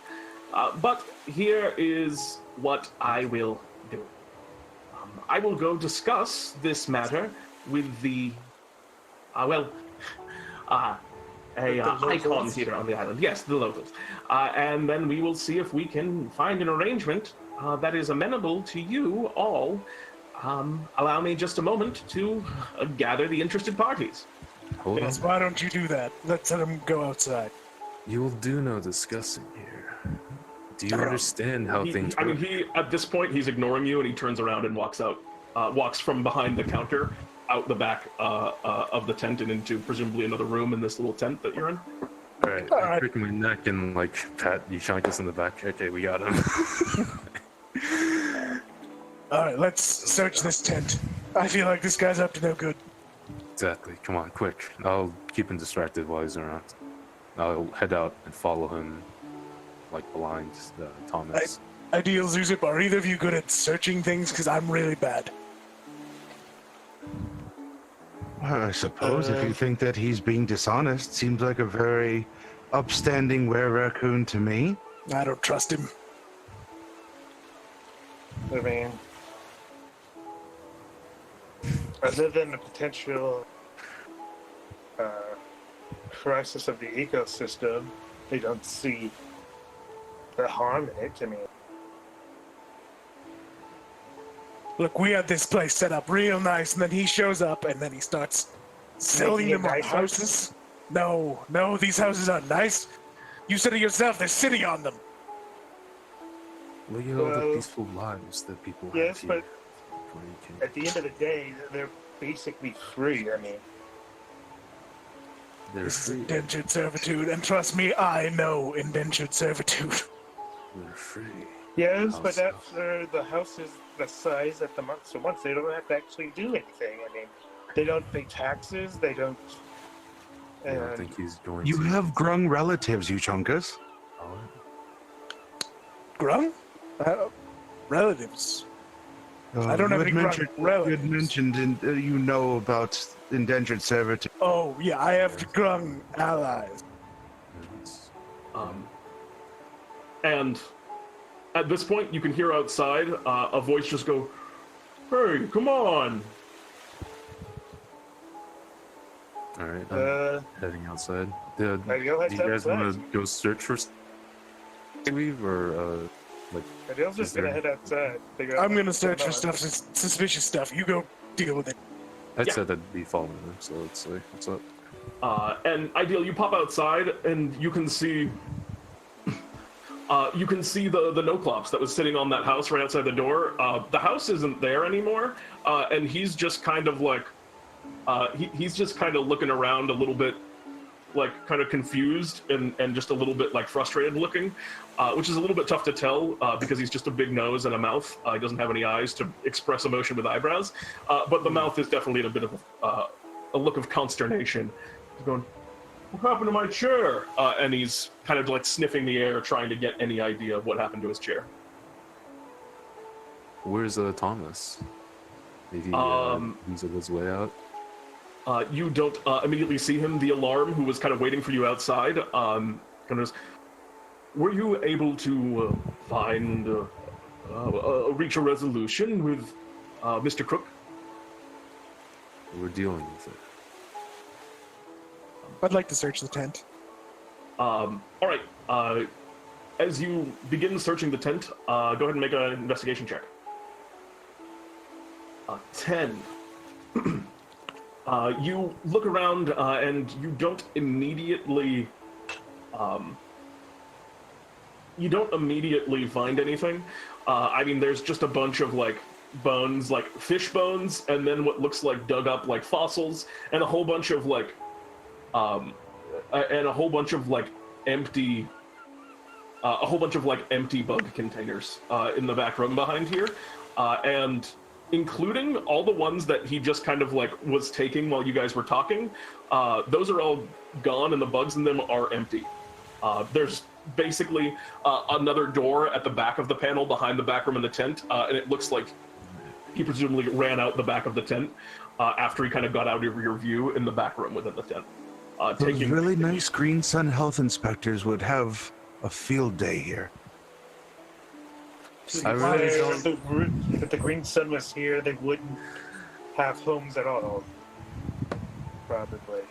but here is what I will do. I will go discuss this matter with the, icon here on the island. Yes, the locals. And then we will see if we can find an arrangement that is amenable to you all. Allow me just a moment to gather the interested parties. Hold on. Yes, why don't you do that? Let's let him go outside. You will do no discussing here. Do you understand how things work? He at this point he's ignoring you and he turns around and walks out, walks from behind the counter out the back of the tent and into presumably another room in this little tent that you're in. Alright, I crick my neck and like pat Euchaunkas in the back. Okay, we got him. Alright, let's search this tent. I feel like this guy's up to no good. Exactly. Come on, quick. I'll keep him distracted while he's around. I'll head out and follow him like blind Thomas. Ideal Zewxip, are either of you good at searching things? Because I'm really bad. Well, I suppose if you think that he's being dishonest, seems like a very upstanding wereracoon to me. I don't trust him. I mean, other than the potential crisis of the ecosystem, they don't see the harm in it. I mean, Look, we had this place set up real nice, and then he shows up, and then he starts selling them on houses. No, these houses aren't nice. You said it yourself, they're sitting on them. Look at all the peaceful lives that people have yes, here. but at the end of the day, they're basically free. I mean, They're This is free. indentured servitude, and trust me, I know indentured servitude. They're free. yes, but House. after the house is the size that the months are once, they don't have to actually do anything. I mean, they don't pay taxes. They don't. I don't And think he's going You to. have grung relatives, Euchaunkas. Grung? Relatives. I don't you have had any mentioned, grung you relatives. had mentioned you know about indentured servitude. Oh, yeah, I have grung allies. And at this point, you can hear outside a voice just go, "Hey, come on!" Alright, heading outside. Do you Ideal has guys want outside. to go search for leave or like? Ideal's just Is there- gonna head outside. Figure out I'm gonna what's search going for on. stuff, suspicious stuff. You go deal with it. I Yeah. said I'd be following them, so let's see what's up. And Ideal, you pop outside and you can see the no-clops that was sitting on that house right outside the door. The house isn't there anymore, and he's just kind of like he's just kind of looking around a little bit, like kind of confused and just a little bit like frustrated looking, which is a little bit tough to tell because he's just a big nose and a mouth. He doesn't have any eyes to express emotion with eyebrows, but the mouth is definitely in a bit of a look of consternation. He's going, "What happened to my chair?" And he's kind of like sniffing the air, trying to get any idea of what happened to his chair. Where's Thomas? Maybe he's on his way out. You don't immediately see him. The alarm, who was kind of waiting for you outside, kind of. Were you able to find reach a resolution with Mr. Crook? We're dealing with it. I'd like to search the tent. All right. As you begin searching the tent, go ahead and make an investigation check. 10. You look around and you don't immediately find anything. I mean, there's just a bunch of like bones, like fish bones, and then what looks like dug up like fossils, and a whole bunch of like empty bug containers in the back room behind here, and including all the ones that he just kind of like was taking while you guys were talking. Those are all gone, and the bugs in them are empty. There's basically another door at the back of the panel behind the back room in the tent, and it looks like he presumably ran out the back of the tent after he kind of got out of your view in the back room within the tent. Those really nice Green Sun health inspectors would have a field day here. I really don't. If the green sun was here, they wouldn't have homes at all. Probably.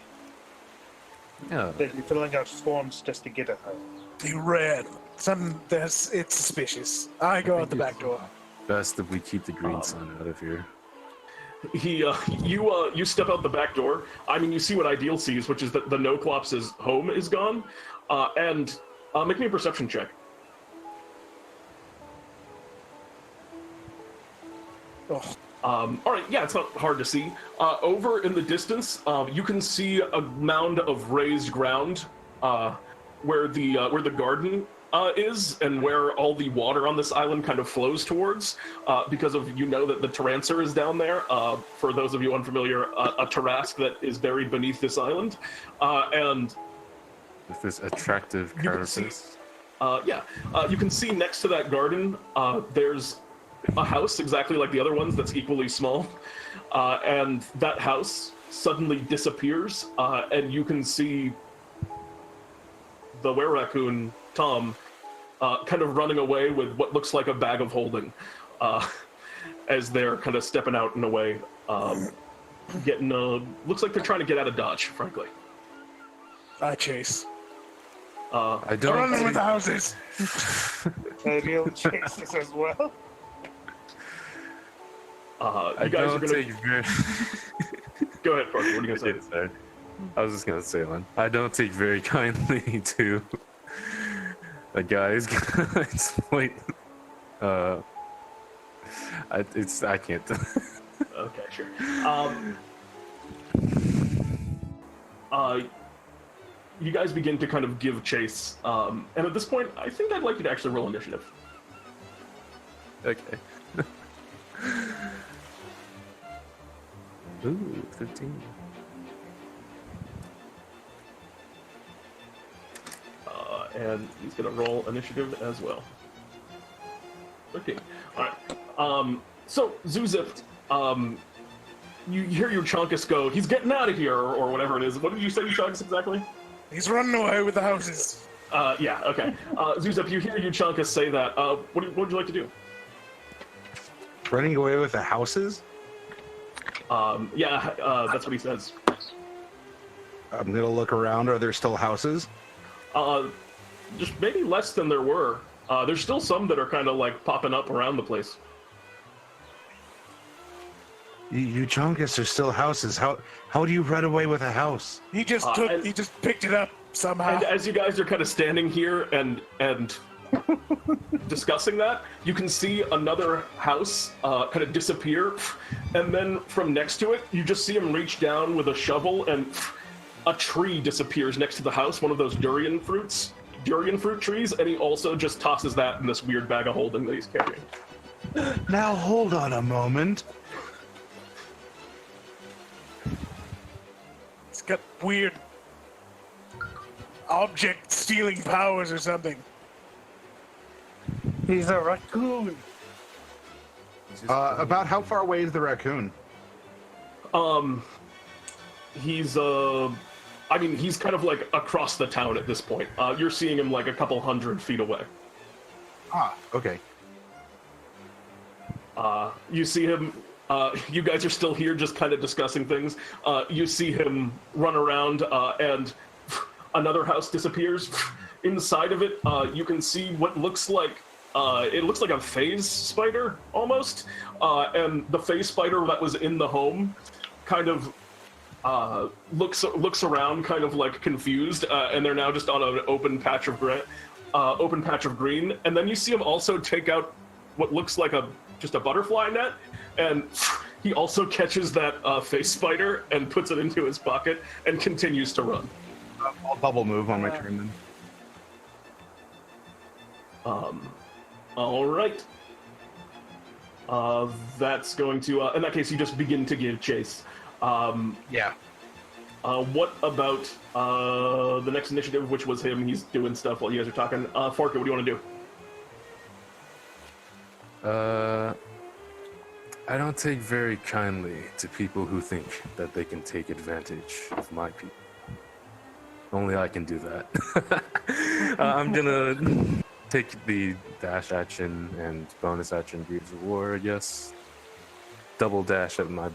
Yeah. They'd be filling out forms just to get a home. You ran. It's suspicious. I go out the back door. Best if we keep the green sun out of here. You step out the back door. I mean, you see what Ideal sees, which is that the No-Clops' home is gone. And make me a perception check. Oh. All right, yeah, it's not hard to see. Over in the distance, you can see a mound of raised ground where the garden is, and where all the water on this island kind of flows towards, because of that the Tarrancer is down there. For those of you unfamiliar, a Tarrasque that is buried beneath this island, and with this attractive carapace. You can see next to that garden, there's a house exactly like the other ones that's equally small, and that house suddenly disappears, and you can see the wereracoon, Tom, kind of running away with what looks like a bag of holding, as they're kind of stepping out in a way, looks like they're trying to get out of Dodge, frankly. I chase. I don't run with the houses. Ideal chases as well. You guys are gonna. Go ahead, Parker. What are you gonna say? Sorry. I was just gonna say, Lynn, I don't take very kindly to a guy's exploit. I can't. Okay, sure. You guys begin to kind of give chase, and at this point, I think I'd like you to actually roll initiative. Okay. Ooh, 13. And he's gonna roll initiative as well. 13. All right. So Zewxip, you hear Euchaunkas go, "He's getting out of here," or whatever it is. What did you say, Euchaunkas, exactly? He's running away with the houses. Yeah. Okay. Zewxip, you hear Euchaunkas say that. What would you like to do? Running away with the houses? That's what he says. I'm gonna look around. Are there still houses? Just maybe less than there were. There's still some that are kind of like popping up around the place. Euchaunkas are still houses. How do you run away with a house? He just he just picked it up somehow. And as you guys are kind of standing here and discussing that, you can see another house kind of disappear, and then from next to it, you just see him reach down with a shovel, and a tree disappears next to the house, one of those durian fruit trees, and he also just tosses that in this weird bag of holding that he's carrying. Now hold on a moment. He's got weird object stealing powers or something. He's a raccoon. About how far away is the raccoon? He's he's kind of like across the town at this point. You're seeing him like a couple 100 feet away. Ah, okay. You see him, you guys are still here just kind of discussing things. You see him run around, and another house disappears. Inside of it, you can see what looks like, it looks like a phase spider, almost. And the phase spider that was in the home kind of looks around, kind of like confused, and they're now just on an open patch of green. And then you see him also take out what looks like just a butterfly net, and he also catches that face spider and puts it into his pocket and continues to run. I'll double move on my turn then. All right. That's going to, in that case, you just begin to give chase. Yeah. What about the next initiative, which was him? He's doing stuff while you guys are talking. Farka, what do you want to do? I don't take very kindly to people who think that they can take advantage of my people. Only I can do that. I'm gonna take the dash action and bonus action Greaves of War, I guess. Double dash at my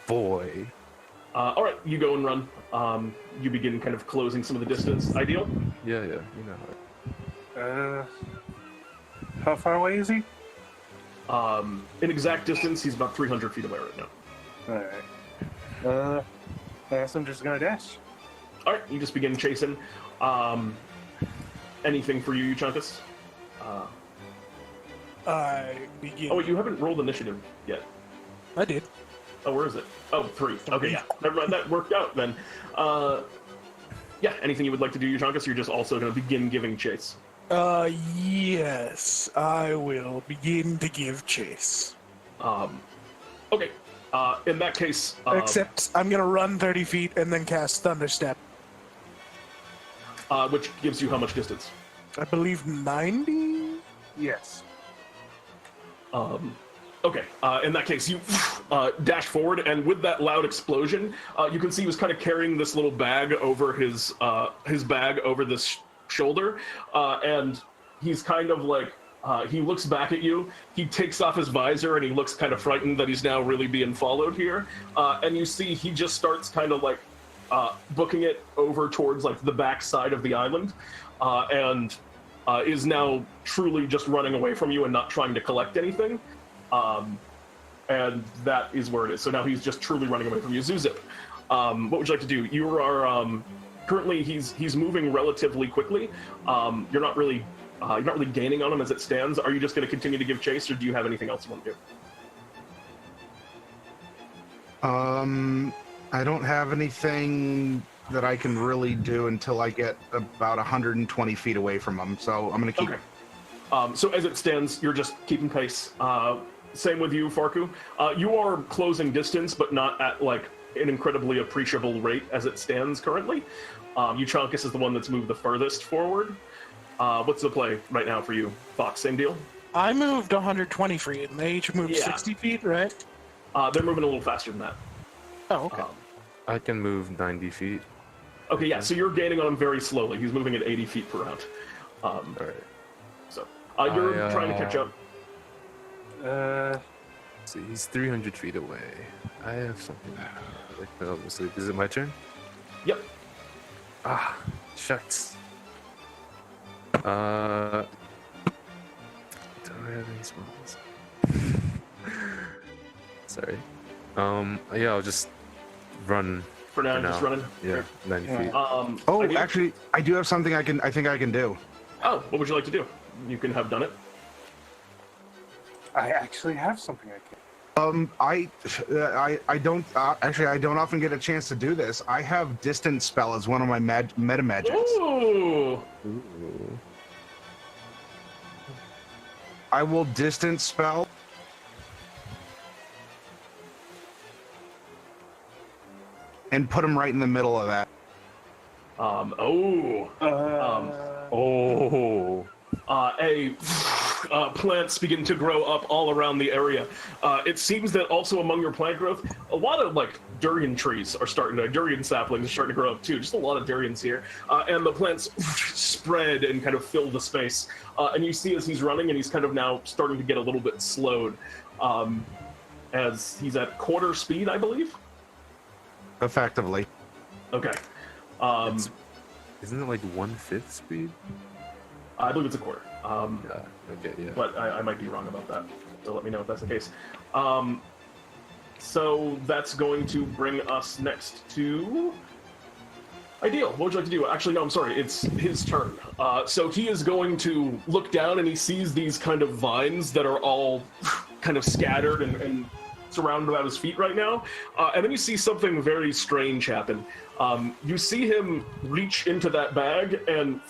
boy. All right, you go and run. You begin kind of closing some of the distance. Ideal? Yeah, you know. How far away is he? In exact distance, he's about 300 feet away right now. Alright. I guess I'm just gonna dash. All right, you just begin chasing. Anything for you, Euchaunkas? I begin. Oh, wait, you haven't rolled initiative yet. I did. Oh, where is it? Oh, 3. Okay, Yeah. never mind. That worked out then. Yeah, anything you would like to do, Euchaunkas? You're just also going to begin giving chase. Yes, I will begin to give chase. Okay. In that case, Except I'm gonna run 30 feet and then cast Thunderstep. which gives you how much distance? I believe 90? Yes. Okay, in that case, you dash forward, and with that loud explosion, you can see he was kind of carrying this little bag over his bag over this shoulder, and he's kind of like, he looks back at you, he takes off his visor, and he looks kind of frightened that he's now really being followed here, and you see he just starts kind of like booking it over towards like the back side of the island, and is now truly just running away from you and not trying to collect anything. And that is where it is. So now he's just truly running away from you. Zewxip, what would you like to do? You are currently he's moving relatively quickly. You're not really gaining on him as it stands. Are you just going to continue to give chase, or do you have anything else you want to do? I don't have anything that I can really do until I get about 120 feet away from him. So I'm going to keep. Okay. So as it stands, you're just keeping pace. Same with you, Farku. You are closing distance, but not at like an incredibly appreciable rate as it stands currently. Euchaunkas is the one that's moved the furthest forward. What's the play right now for you, Fawkes? Same deal? I moved 120 feet, and they each moved 60 feet, right? They're moving a little faster than that. Oh, okay. I can move 90 feet. Okay, yeah, so you're gaining on him very slowly. He's moving at 80 feet per round. All right. So you're trying to catch up. So he's 300 feet away. I have something. Is it my turn? Yep. Ah, shucks. Do I have any spells? Sorry. Yeah, I'll just run. For now, just running. Yeah, 90 feet. Actually, I do have something I think I can do. Oh, what would you like to do? You can have done it. I actually have something I can. I don't actually. I don't often get a chance to do this. I have Distance Spell as one of my meta magics. Ooh. I will Distance Spell. And put him right in the middle of that. Plants begin to grow up all around the area. It seems that also among your plant growth, a lot of like durian trees are durian saplings are starting to grow up too. Just a lot of durians here. And the plants spread and kind of fill the space. And you see as he's running, and he's kind of now starting to get a little bit slowed. As he's at quarter speed, I believe. Effectively. Okay. Isn't it like 1/5 speed? I believe it's a quarter. Okay, yeah. But I might be wrong about that. So let me know if that's the case. So that's going to bring us next to Ideal. What would you like to do? Actually, no, I'm sorry. It's his turn. So he is going to look down, and he sees these kind of vines that are all kind of scattered and surrounded about his feet right now. And then you see something very strange happen. You see him reach into that bag, and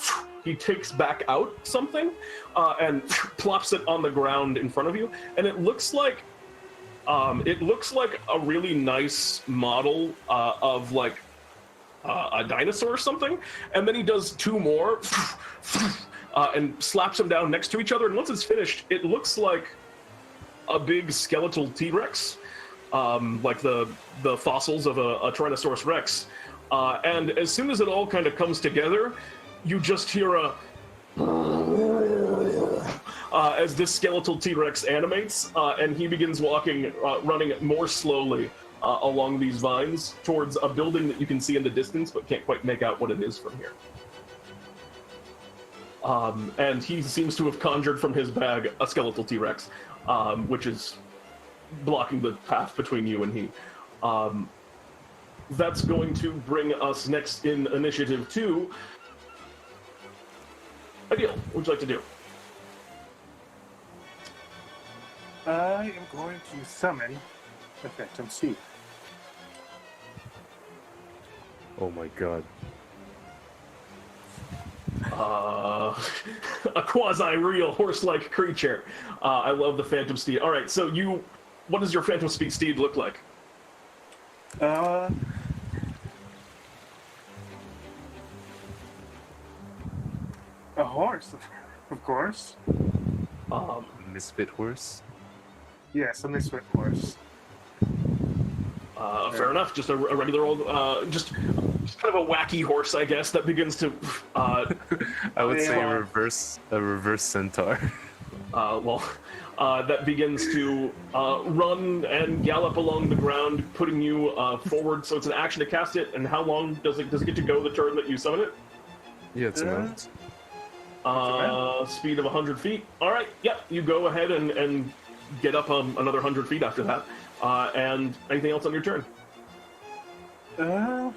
he takes back out something and plops it on the ground in front of you. And it looks like a really nice model of like a dinosaur or something. And then he does two more and slaps them down next to each other. And once it's finished, it looks like a big skeletal T-Rex, like the fossils of a Tyrannosaurus Rex. And as soon as it all kind of comes together, you just hear a as this skeletal T-Rex animates, and he begins walking, running more slowly along these vines towards a building that you can see in the distance, but can't quite make out what it is from here. And he seems to have conjured from his bag a skeletal T-Rex, which is blocking the path between you and he. That's going to bring us next in initiative 2. Ideal, what would you like to do? I am going to summon the Phantom Steed. Oh my god. A quasi-real horse-like creature. I love the Phantom Steed. All right, so what does your Phantom Steed look like? A horse, of course. Misfit horse? Yes, a Misfit horse. Fair enough. Just a regular old, just kind of a wacky horse, I guess, that begins to. I would say a reverse centaur. That begins to run and gallop along the ground, putting you forward. So it's an action to cast it. And how long does it get to go the turn that you summon it? Yeah, it's a round. Speed of 100 feet. All right. Yep. You go ahead and get up another 100 feet after that. And anything else on your turn? No.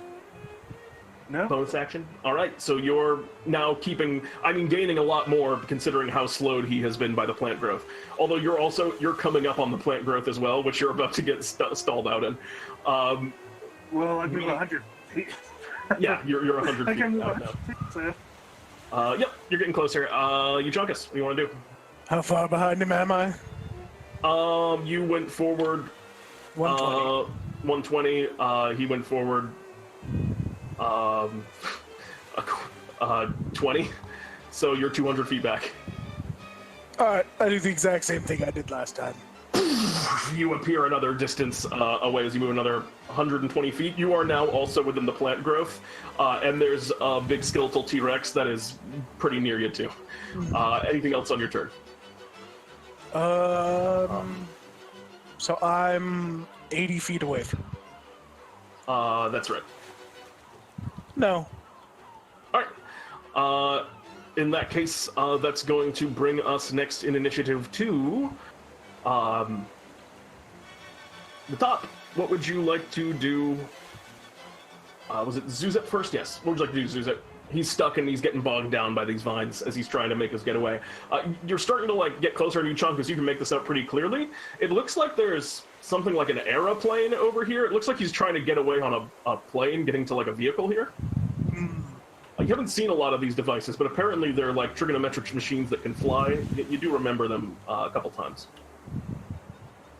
Bonus action. All right. So you're now gaining a lot more considering how slowed he has been by the plant growth. Although you're coming up on the plant growth as well, which you're about to get stalled out in. Well, I move 100 feet. Yeah, you're 100 I feet can move out 100 feet, so. now. Yep, you're getting closer. Euchaunkas, what do you want to do? How far behind him am I? You went forward 120. 120. He went forward 20. So you're 200 feet back. Alright, I do the exact same thing I did last time. You appear another distance away as you move another 120 feet. You are now also within the plant growth, and there's a big skeletal T-Rex that is pretty near you too. Anything else on your turn? So I'm 80 feet away from. That's right. No. All right. In that case, that's going to bring us next in initiative 2. The top. What would you like to do? Was it Zewxip first? Yes. What would you like to do, Zewxip? He's stuck and he's getting bogged down by these vines as he's trying to make his getaway. You're starting to get closer to Euchaunkas. You can make this out pretty clearly. It looks like there's something like an aeroplane over here. It looks like he's trying to get away on a plane, getting to a vehicle here. You haven't seen a lot of these devices, but apparently they're trigonometric machines that can fly. You do remember them a couple times.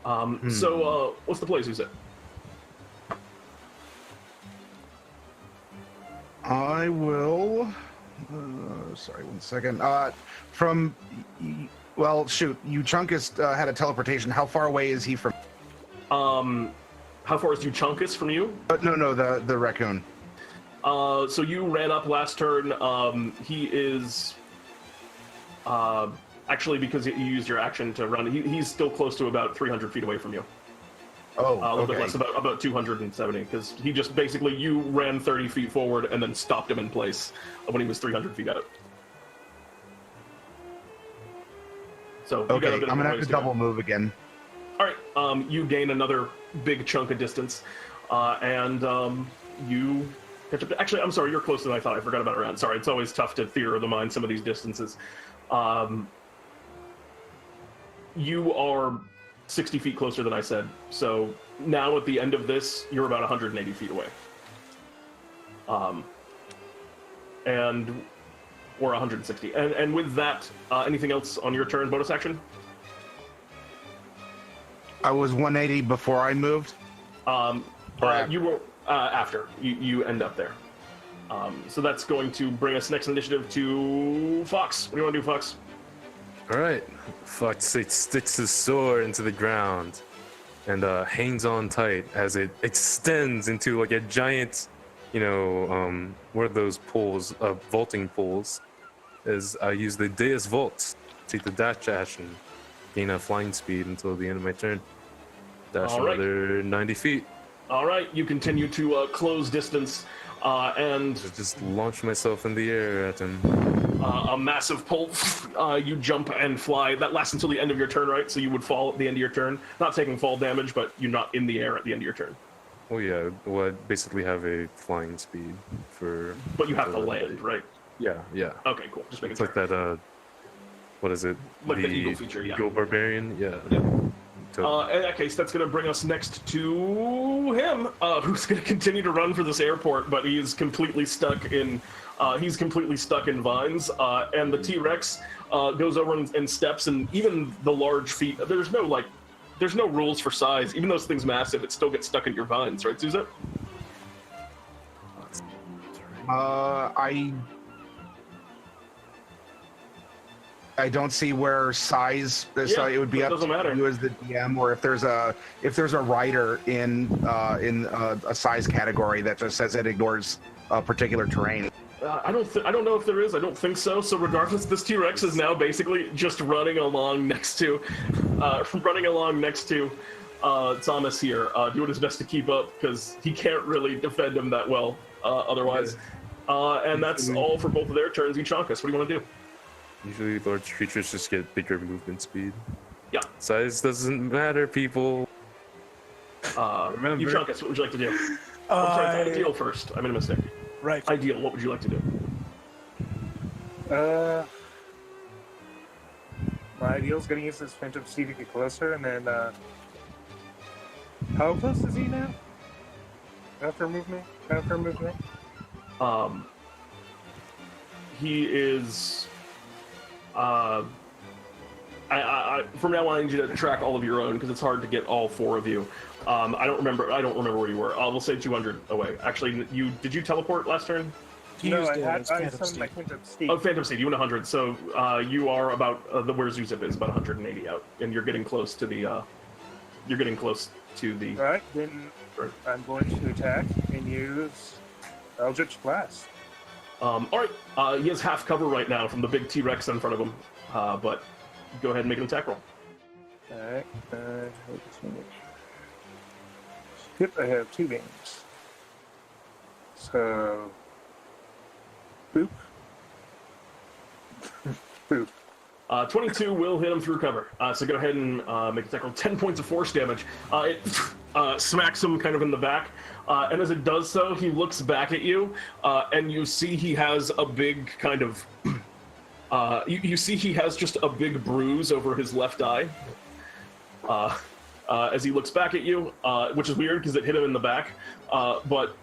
So what's the play, Zewxip? I will. Sorry, 1 second. Euchaunkas had a teleportation. How far away is he from? How far is Euchaunkas from you? No, the raccoon. So you ran up last turn. He is actually, because you used your action to run, he's still close to about 300 feet away from you. Oh, a little bit less, about 270, because he just basically, you ran 30 feet forward and then stopped him in place when he was 300 feet out. So okay, I'm gonna have to double move again. All right, you gain another big chunk of distance, and you catch up. Actually, I'm sorry, you're closer than I thought. I forgot about around. Sorry, it's always tough to theater of the mind some of these distances. You are 60 feet closer than I said. So now at the end of this, you're about 180 feet away. Or 160. And with that, anything else on your turn, bonus action? I was 180 before I moved? You were after. You end up there. So that's going to bring us next initiative to Fawkes. What do you want to do, Fawkes? Alright. Fawkes sticks his sword into the ground and hangs on tight as it extends into a giant, what are those poles? Vaulting poles. As I use the Deus Vault take the dash and gain a flying speed until the end of my turn. Dash All right. another 90 feet. All right, you continue to close distance, and Just launch myself in the air at him. a massive pull. You jump and fly. That lasts until the end of your turn, right? So you would fall at the end of your turn, not taking fall damage, but you're not in the air at the end of your turn. Oh yeah, well I basically have a flying speed for... But you have to land, right? Yeah. Okay, cool. Just making It's sure. like that, what is it? Like the eagle feature, yeah. Eagle Barbarian, yeah. In that case, that's going to bring us next to him, who's going to continue to run for this airport, but he is completely stuck in... he's completely stuck in vines, and the T-Rex goes over and steps, and even the large feet, there's no rules for size. Even though this thing's massive, it still gets stuck in your vines, right, Zewxip? I don't see where size. So it would be up to you as the DM, or if there's a rider in a size category that just says it ignores particular terrain. I don't know if there is. I don't think so. So regardless, this T-Rex is now basically just running along next to Thomas here, doing his best to keep up because he can't really defend him that well otherwise. And that's all for both of their turns. Euchaunkas, what do you want to do? Usually large creatures just get bigger movement speed. Yeah. Size doesn't matter, people. Remember. Euchaunkas, what would you like to do? Sorry, it's Ideal first. I made a mistake. Right. Ideal, what would you like to do? My Ideal's gonna use this Phantom Seed to get closer, and then, how close is he now? After movement? He is... from now on, I need you to track all of your own because it's hard to get all four of you. I don't remember where you were. We'll say 200 away. Actually, did you teleport last turn? No, I summoned my Phantom Seed. Oh, Phantom Seed. You went 100. So you are about where Zewxip is, about 180 out, and you're getting close to the. All right, then I'm going to attack and use Eldritch Blast. All right. He has half cover right now from the big T-Rex in front of him, but go ahead and make an attack roll. All right. Yep, I have 2 games. So, boop. Boop. 22 will hit him through cover. So go ahead and make an attack roll. 10 points of force damage. It smacks him kind of in the back. And as it does so, he looks back at you, and you see he has a big kind of... you see he has just a big bruise over his left eye. As he looks back at you, which is weird because it hit him in the back. But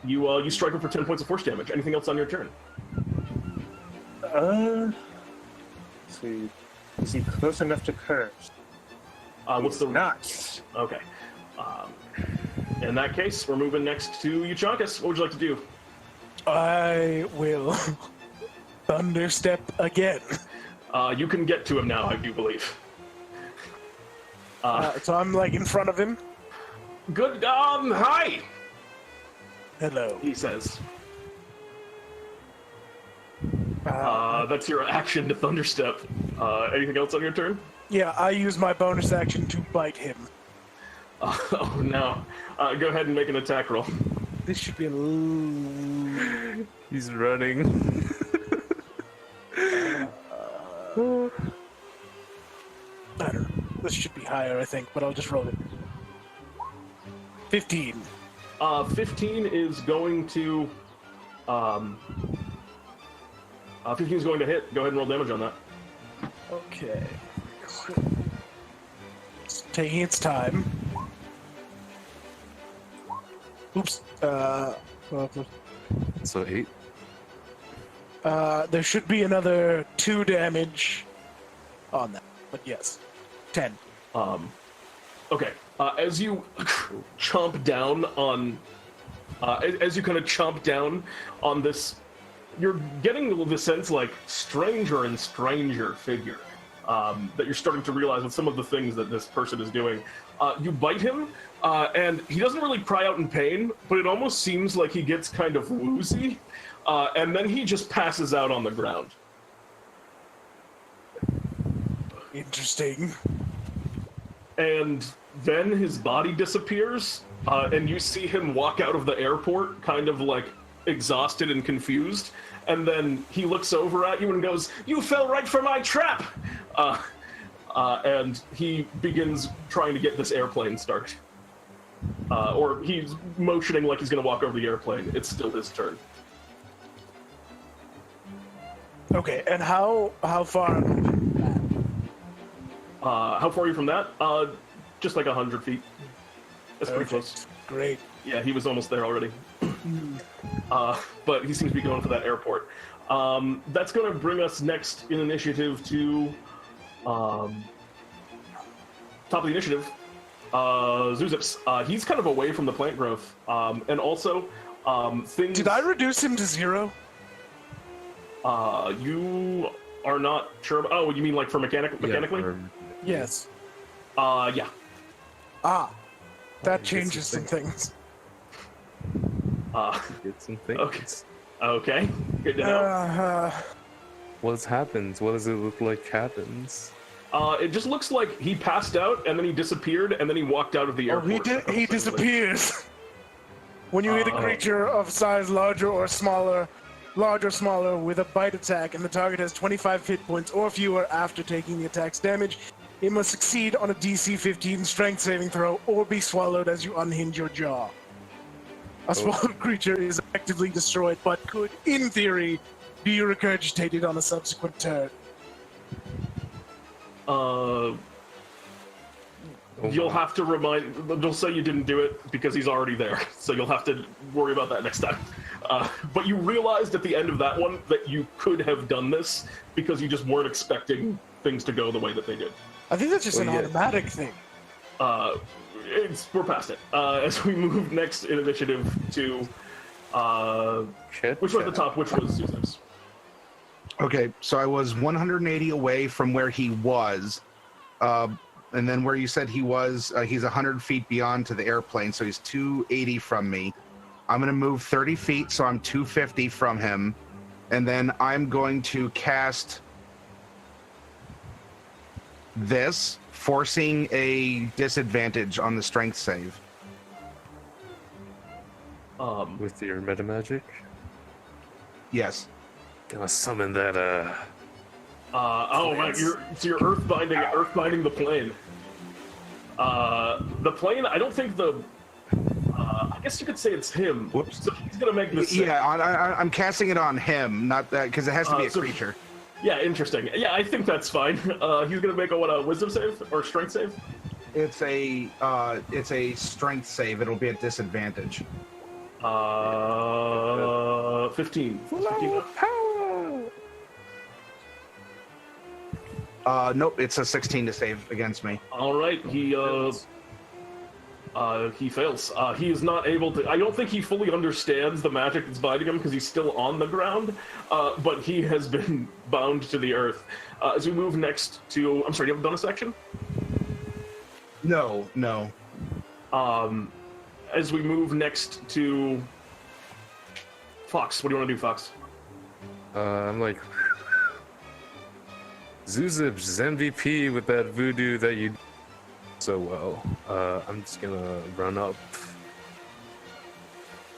you strike him for 10 points of force damage. Anything else on your turn? Let's see. Is he close enough to curse? What's the... Not. Okay. In that case, we're moving next to Euchaunkas. What would you like to do? I will thunderstep again. You can get to him now, I do believe. So I'm like in front of him. Good, hi! Hello. He says. That's your action to thunderstep. Anything else on your turn? Yeah, I use my bonus action to bite him. Oh no. Go ahead and make an attack roll. This should be a He's running. I don't know. This should be higher, I think, but I'll just roll it. 15. 15 is going to... 15 is going to hit. Go ahead and roll damage on that. Okay. It's taking its time. Oops. So 8. There should be another 2 damage on that, but yes. 10. Okay. As you chomp down on... as you kind of chomp down on this... You're getting the sense, like, stranger and stranger figure. That you're starting to realize with some of the things that this person is doing. You bite him, and he doesn't really cry out in pain, but it almost seems like he gets kind of woozy, and then he just passes out on the ground. Interesting. And then his body disappears, and you see him walk out of the airport, kind of like exhausted and confused. And then he looks over at you and goes, "You fell right for my trap!" And he begins trying to get this airplane started. Or he's motioning like he's going to walk over the airplane. It's still his turn. Okay, and how far? How far are you from that? Just like 100 feet. That's pretty close. Great. Yeah, he was almost there already. But he seems to be going for that airport. That's going to bring us next in initiative to top of the initiative. Zewxip. He's kind of away from the plant growth. And also, things... Did I reduce him to 0? You are not sure. Oh, you mean like for mechanically? Yes. Yeah. That changes some things. Get some things. Okay. Good to know. What happens? What does it look like happens? It just looks like he passed out, and then he disappeared, and then he walked out of the airport. He disappears. When you hit a creature of size larger or smaller with a bite attack, and the target has 25 hit points or fewer after taking the attack's damage, it must succeed on a DC 15 strength saving throw or be swallowed as you unhinge your jaw. A smaller creature is effectively destroyed, but could, in theory, be regurgitated on a subsequent turn. You'll have to they'll say you didn't do it because he's already there, so you'll have to worry about that next time. But you realized at the end of that one that you could have done this because you just weren't expecting things to go the way that they did. I think that's just an automatic thing. We're past it. As we move next in initiative to... which was the top? Which was Zewxip's? Okay, so I was 180 away from where he was. And then where you said he was, he's 100 feet beyond to the airplane, so he's 280 from me. I'm going to move 30 feet, so I'm 250 from him. And then I'm going to cast this, forcing a disadvantage on the strength save. With your meta magic? Yes. Gonna summon that, right, you're earthbinding the plane. The plane, I don't think I guess you could say it's him. Whoops. So he's gonna make this. Yeah, I'm casting it on him, not that, because it has to be a creature. Yeah, interesting. Yeah, I think that's fine. He's gonna make a wisdom save or strength save? It's a strength save. It'll be at disadvantage. 15. Nope, it's a 16 to save against me. All right, he fails. He is not able to. I don't think he fully understands the magic that's binding him because he's still on the ground. But he has been bound to the earth. As we move next to, I'm sorry, do you have a bonus action? No. As we move next to Fawkes, what do you want to do, Fawkes? I'm like Zewxip's MVP with that voodoo that you so well. I'm just gonna run up,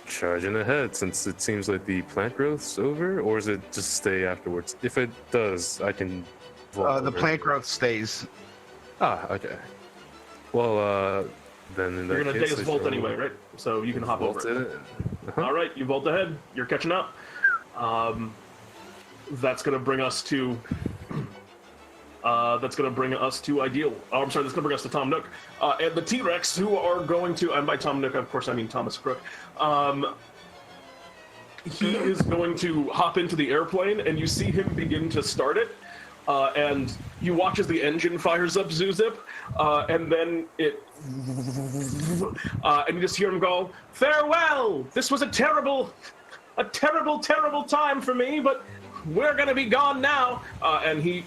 charging ahead, since it seems like the plant growth's over, or is it just stay afterwards? If it does, I can vault The over. plant growth stays. Okay. Well, then in that You're gonna case, Deus Volt anyway, right? So you can hop over it. All right, you vault ahead. You're catching up. That's gonna bring us to. That's going to bring us to Ideal. Oh, I'm sorry, that's going to bring us to Tom Nook. And the T-Rex, who are going to... And by Tom Nook, of course, I mean Thomas Crook. He is going to hop into the airplane, and you see him begin to start it. And you watch as the engine fires up Zewxip, and then it... and you just hear him go, "Farewell! This was a terrible time for me, but we're going to be gone now." And he...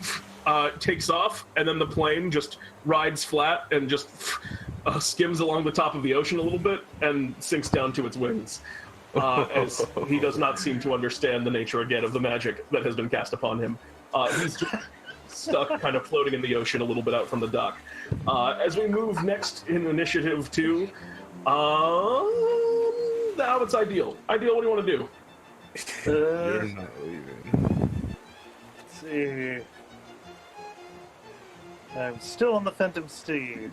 takes off, and then the plane just rides flat and just skims along the top of the ocean a little bit and sinks down to its wings. As he does not seem to understand the nature again of the magic that has been cast upon him. He's stuck, kind of floating in the ocean a little bit out from the dock. As we move next in initiative 2, now it's Ideal. Ideal, what do you want to do? You're not leaving. Let's see. I'm still on the Phantom Steed.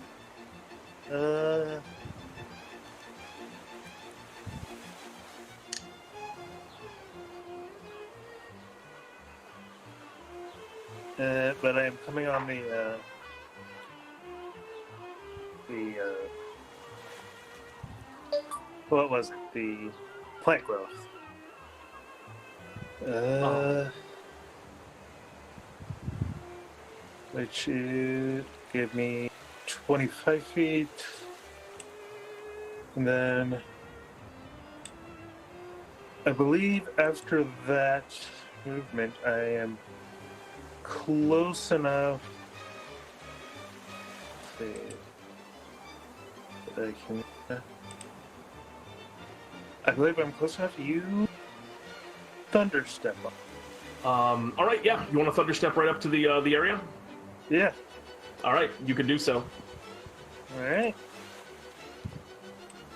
But I am coming on the what was it? The plant growth. Which would give me 25 feet. And then I believe after that movement I am close enough. Let's see. That I can. I believe I'm close enough to you. Thunderstep up. All right, yeah. You want to thunderstep right up to the area? Yeah. All right, you can do so. All right.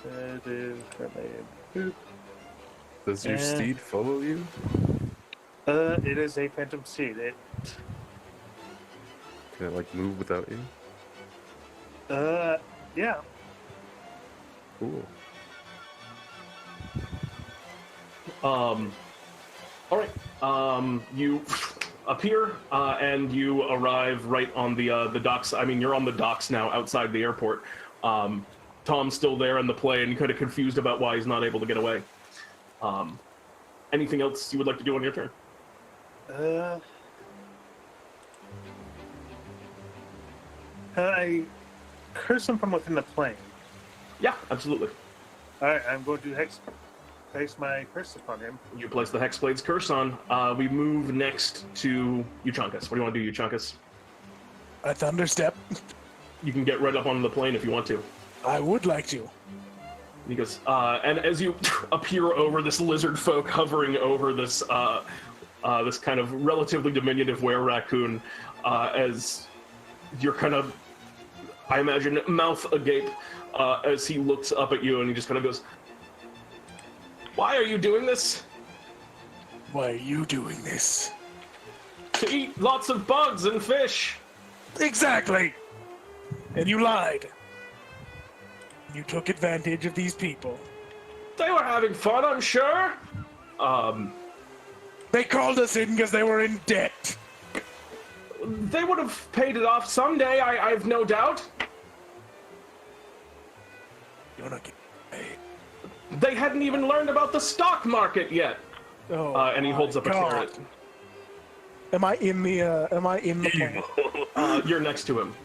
That is boop. Does your steed follow you? It is a phantom steed. Can it like move without you? Yeah. Cool. All right. You appear and you arrive right on the docks. I mean, you're on the docks now outside the airport. Tom's still there in the plane, kind of confused about why he's not able to get away. Anything else you would like to do on your turn? I curse him from within the plane. Yeah, absolutely. Alright, I'm going to place my curse upon him. You place the Hexblade's curse on. We move next to Euchaunkas. What do you want to do, Euchaunkas? A thunderstep. You can get right up on the plane if you want to. I would like to. He goes, and as you appear over this lizard folk hovering over this this kind of relatively diminutive wereracoon, as you're kind of, I imagine, mouth agape, as he looks up at you and he just kind of goes, "Why are you doing this?" Why are you doing this? "To eat lots of bugs and fish." Exactly! And you lied. You took advantage of these people. They were having fun, I'm sure. They called us in because they were in debt. They would have paid it off someday, I've no doubt. You're not getting paid. They hadn't even learned about the stock market yet. Oh, And he holds up a God. carrot. Am I in the plane? You're next to him.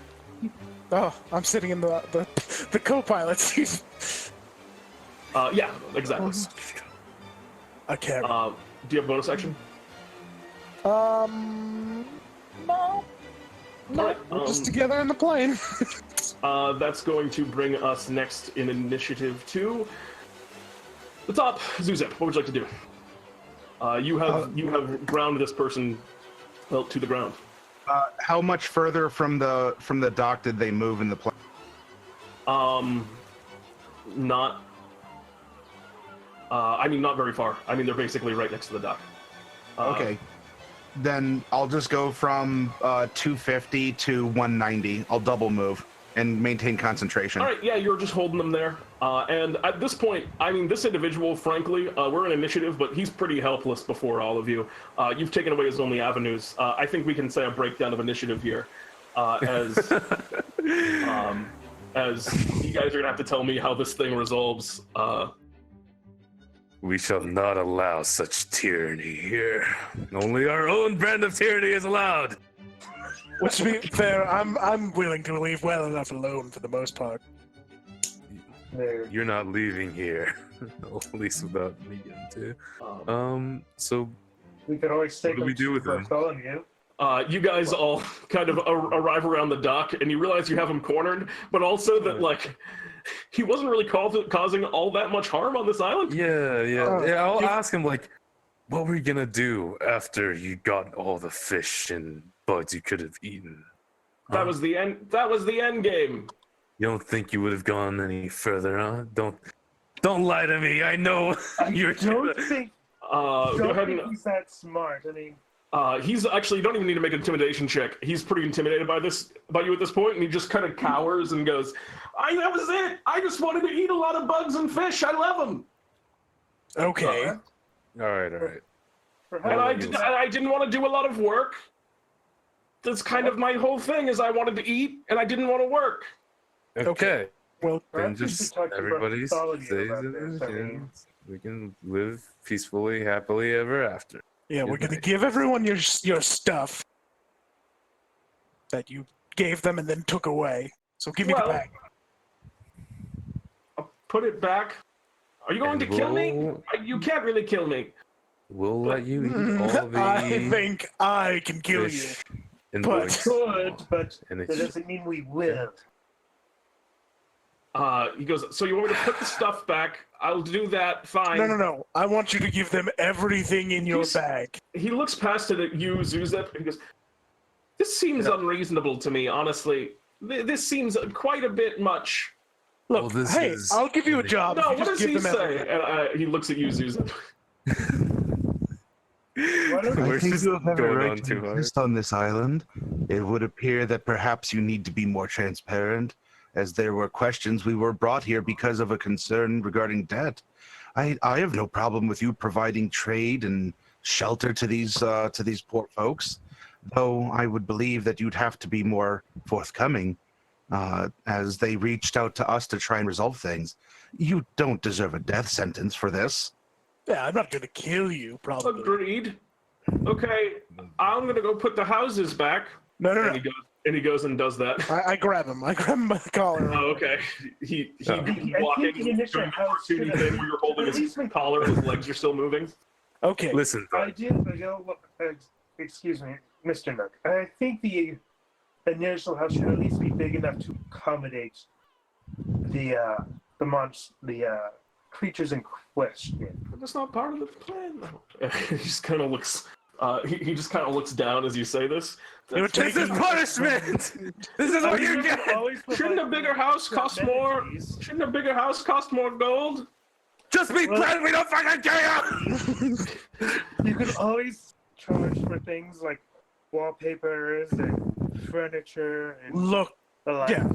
Oh, I'm sitting in the co-pilot seat. Yeah, exactly. A carrot. Do you have bonus action? No. All right, We're just together in the plane. that's going to bring us next in initiative 2. The top, Zewxip, what would you like to do? You have ground this person, well, to the ground. How much further from the dock did they move in the plane? Not. I mean, not very far. I mean, they're basically right next to the dock. Okay. Then I'll just go from 250 to 190. I'll double move and maintain concentration. All right, yeah, you're just holding them there. And at this point, I mean, this individual, frankly, we're in initiative, but he's pretty helpless before all of you. You've taken away his only avenues. I think we can say a breakdown of initiative here, as you guys are gonna have to tell me how this thing resolves. We shall not allow such tyranny here. Only our own brand of tyranny is allowed. Which, to be fair, I'm willing to leave well enough alone for the most part. You're not leaving here, at least without me getting to. So We could always take what do we do with him? You. You guys all kind of arrive around the dock, and you realize you have him cornered, but also that, like, he wasn't really causing all that much harm on this island. Yeah. I'll ask him, like, what were you gonna do after you got all the fish and bugs you could have eaten. That was the end. That was the end game. You don't think you would have gone any further, huh? Don't lie to me. I know you're. Don't think Go ahead and. he's that smart. I mean, He's actually. You don't even need to make an intimidation check. He's pretty intimidated by you at this point, and he just kind of cowers and goes, "That was it. I just wanted to eat a lot of bugs and fish. I love them." Okay. All right. And I didn't want to do a lot of work. That's kind of my whole thing. Is I wanted to eat, and I didn't want to work. Okay. Well, Then perhaps we just should talk to everybody Bartholomew stays about in this. the I mean, we can live peacefully, happily ever after. yeah, we're Good gonna night. give everyone your stuff that you gave them and then took away. So give me the bag. I'll put it back. Are you going to kill me? We'll- You can't really kill me. We'll let you eat all the I think I can kill you. fish and but- bugs. good, but And that it's doesn't mean we will. He goes, so you want me to put the stuff back? I'll do that, fine. No. I want you to give them everything in your He's- bag. He looks past it at you, Zewxip, and he goes, this seems unreasonable to me, honestly. This seems quite a bit much. Look, Well, this hey, is- I'll give you a job. No, if you what just does give he them say? everything. And he looks at you, Zewxip. Why don't I We're think just you have every going right on to too hard. exist on this island. It would appear that perhaps you need to be more transparent, as there were questions. We were brought here because of a concern regarding debt. I have no problem with you providing trade and shelter to these poor folks, though I would believe that you'd have to be more forthcoming, as they reached out to us to try and resolve things. You don't deserve a death sentence for this. Yeah, I'm not gonna kill you, probably. Agreed. Okay, I'm gonna go put the houses back. No. And he goes and does that. I grab him. I grab him by the collar. Oh, okay. He I walking, think the initial doing the house cartoony should have- thing where you're holding at his least we- collar and his legs are still moving. Okay. Listen, I did, excuse me, Mr. Nook. I think the initial house should at least be big enough to accommodate the creatures in question. But that's not part of the plan, though. He just kind of looks. He just kind of looks down as you say this. You're this is taking- punishment. This is what you get. Shouldn't a bigger house cost more? Shouldn't a bigger house cost more gold? Just be glad we don't fucking kill you. You could always charge for things like wallpapers and furniture and Look, the like. yeah.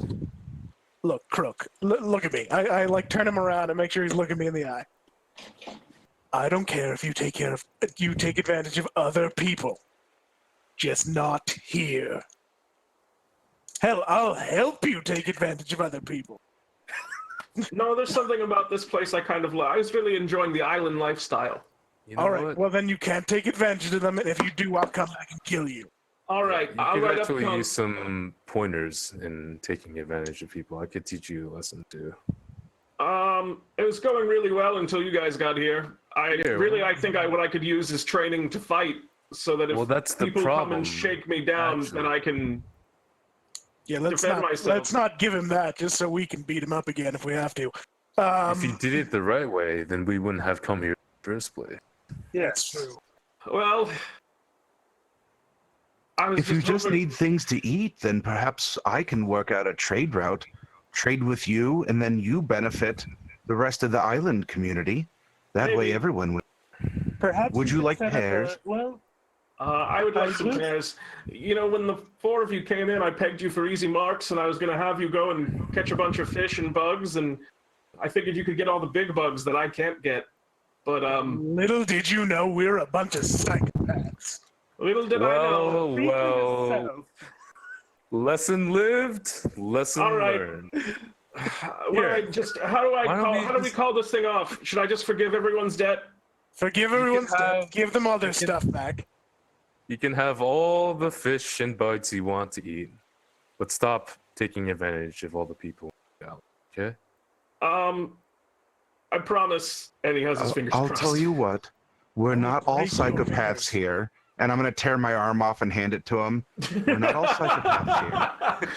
Look, Crook. Look at me. I like turn him around and make sure he's looking me in the eye. I don't care if you take advantage of other people. Just not here. Hell, I'll help you take advantage of other people. No, there's something about this place I kind of like. I was really enjoying the island lifestyle. You know All right, what? well then you can't take advantage of them, and if you do, I'll come back and kill you. All right, You I'll could write up. actually use some pointers in taking advantage of people. I could teach you a lesson too. It was going really well until you guys got here. I think what I could use is training to fight, so that if That's the people come problem. and shake me down, actually. then I can. Yeah, Defend myself. let's not give him that, just so we can beat him up again if we have to. If you did it the right way, then we wouldn't have come here in the first place. That's true. Well, I was If you just hoping- need things to eat, then perhaps I can work out a trade route, trade with you, and then you benefit the rest of the island community. That way Maybe. everyone would. Perhaps Would you could like set up pears? I would like some Good. pears. You know, when the four of you came in, I pegged you for easy marks, and I was going to have you go and catch a bunch of fish and bugs, and I figured you could get all the big bugs that I can't get. But Little did you know we're a bunch of psychopaths. little did I know. Well, lesson lived, lesson All right. learned. How do we call this thing off? Should I just forgive everyone's debt? Forgive everyone's debt. have- Give them all their you can- stuff back. You can have all the fish and bugs you want to eat, but stop taking advantage of all the people. Okay? I promise. And he has his fingers I'll crossed. tell you what, we're not all break your psychopaths fingers. here, and I'm going to tear my arm off and hand it to him. We're not all psychopaths here.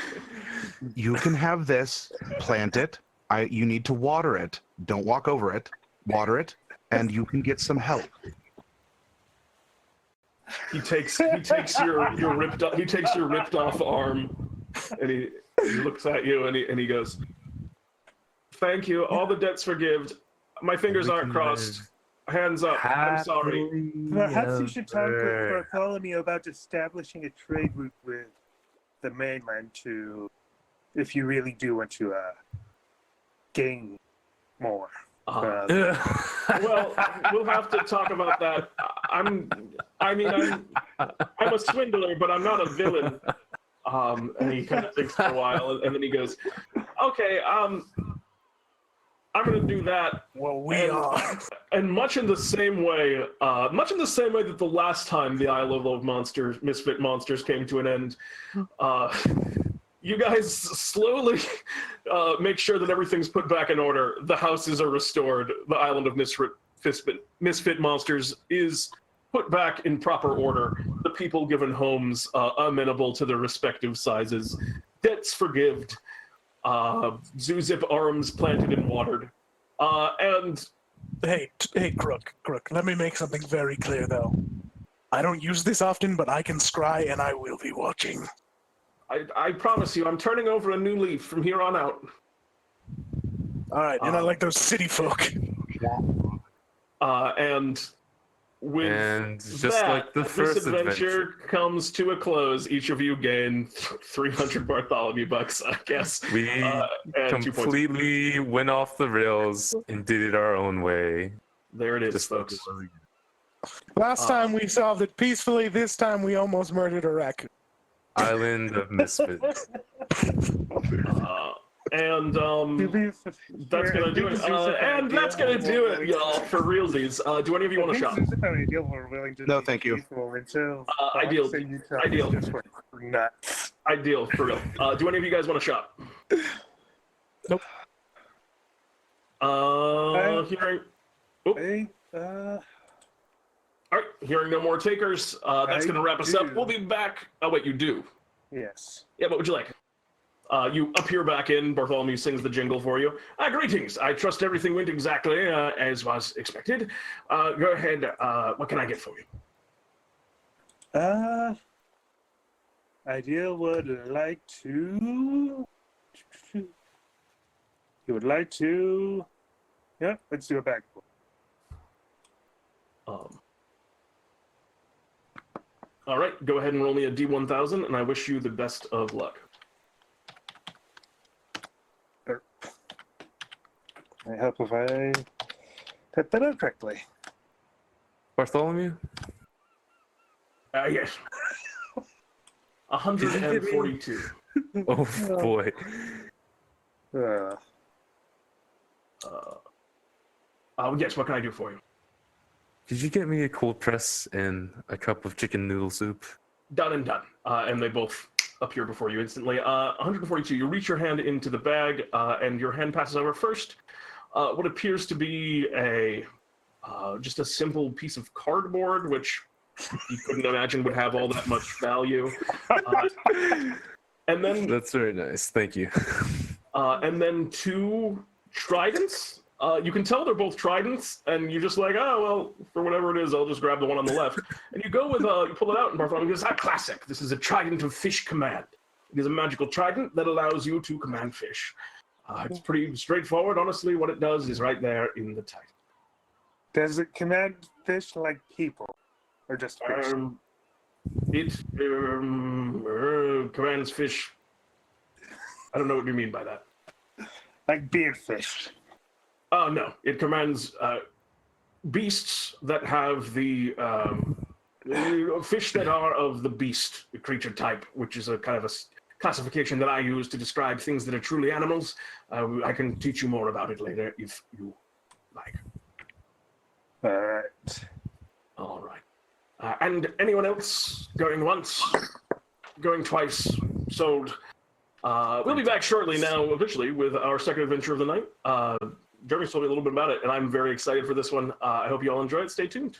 You can have this, plant it. You need to water it. Don't walk over it. Water it, and you can get some help. He takes your ripped off arm, and he looks at you and he goes, "Thank you. All the debts forgiven. My fingers aren't crossed. Hands up. I'm sorry." Perhaps you should talk with Bartholomew about establishing a trade route with the mainland if you really do want to gain more. Well, we'll have to talk about that. I'm a swindler, but I'm not a villain. And he kind of thinks for a while, and then he goes, "Okay, I'm going to do that." Well, we are. And much in the same way that the last time the Isle of Misfit Monsters came to an end, you guys slowly make sure that everything's put back in order. The houses are restored. The island of Misfit Monsters is put back in proper order. The people given homes amenable to their respective sizes. Debts forgiven. Zewxip arms planted and watered. And Hey, Crook. Let me make something very clear, though. I don't use this often, but I can scry, and I will be watching. I promise you, I'm turning over a new leaf from here on out. All right, you're not like those city folk. And with just that, like the first this adventure comes to a close. Each of you gain 300 Bartholomew bucks, I guess. We and 2 points. completely went off the rails and did it our own way. There it is, Just folks. Last time we solved it peacefully. This time we almost murdered a raccoon. Island of Misfits. And that's gonna do it. And that's gonna do it, y'all, for realsies. Do any of you want to shop? No, thank you. Ideal, for real. Do any of you guys want to shop? Nope. Hearing. All right, hearing no more takers, that's going to wrap us up. We'll be back. Oh, wait, you do? Yes. Yeah, what would you like? You appear back in. Bartholomew sings the jingle for you. Greetings. I trust everything went exactly as was expected. Go ahead. What can I get for you? Ideal would like to... You would like to... Yeah, let's do a back. All right, go ahead and roll me a D1000, and I wish you the best of luck. I hope if I type that out correctly. Bartholomew? Yes. 142. Oh boy. Yes, what can I do for you? Did you get me a cold press and a cup of chicken noodle soup? Done and done. And they both appear before you instantly. 142, you reach your hand into the bag, and your hand passes over first. What appears to be just a simple piece of cardboard, which you couldn't imagine would have all that much value. And then That's very nice. Thank you. and then 2 tridents. You can tell they're both tridents, and you're just like, oh, well, for whatever it is, I'll just grab the one on the left. And you go with, you pull it out, and Bartholomew goes, classic. This is a trident of fish command. It is a magical trident that allows you to command fish. It's pretty straightforward. Honestly, what it does is right there in the title. Does it command fish like people? Or just fish? It commands fish. I don't know what you mean by that. Like beard fish. Oh, no. It commands beasts that have the fish that are of the beast creature type, which is a kind of a classification that I use to describe things that are truly animals. I can teach you more about it later if you like. All right. All right. And anyone else going once, going twice, sold? We'll be back shortly now, officially, with our second adventure of the night. Jeremy's told me a little bit about it, and I'm very excited for this one. I hope you all enjoy it. Stay tuned.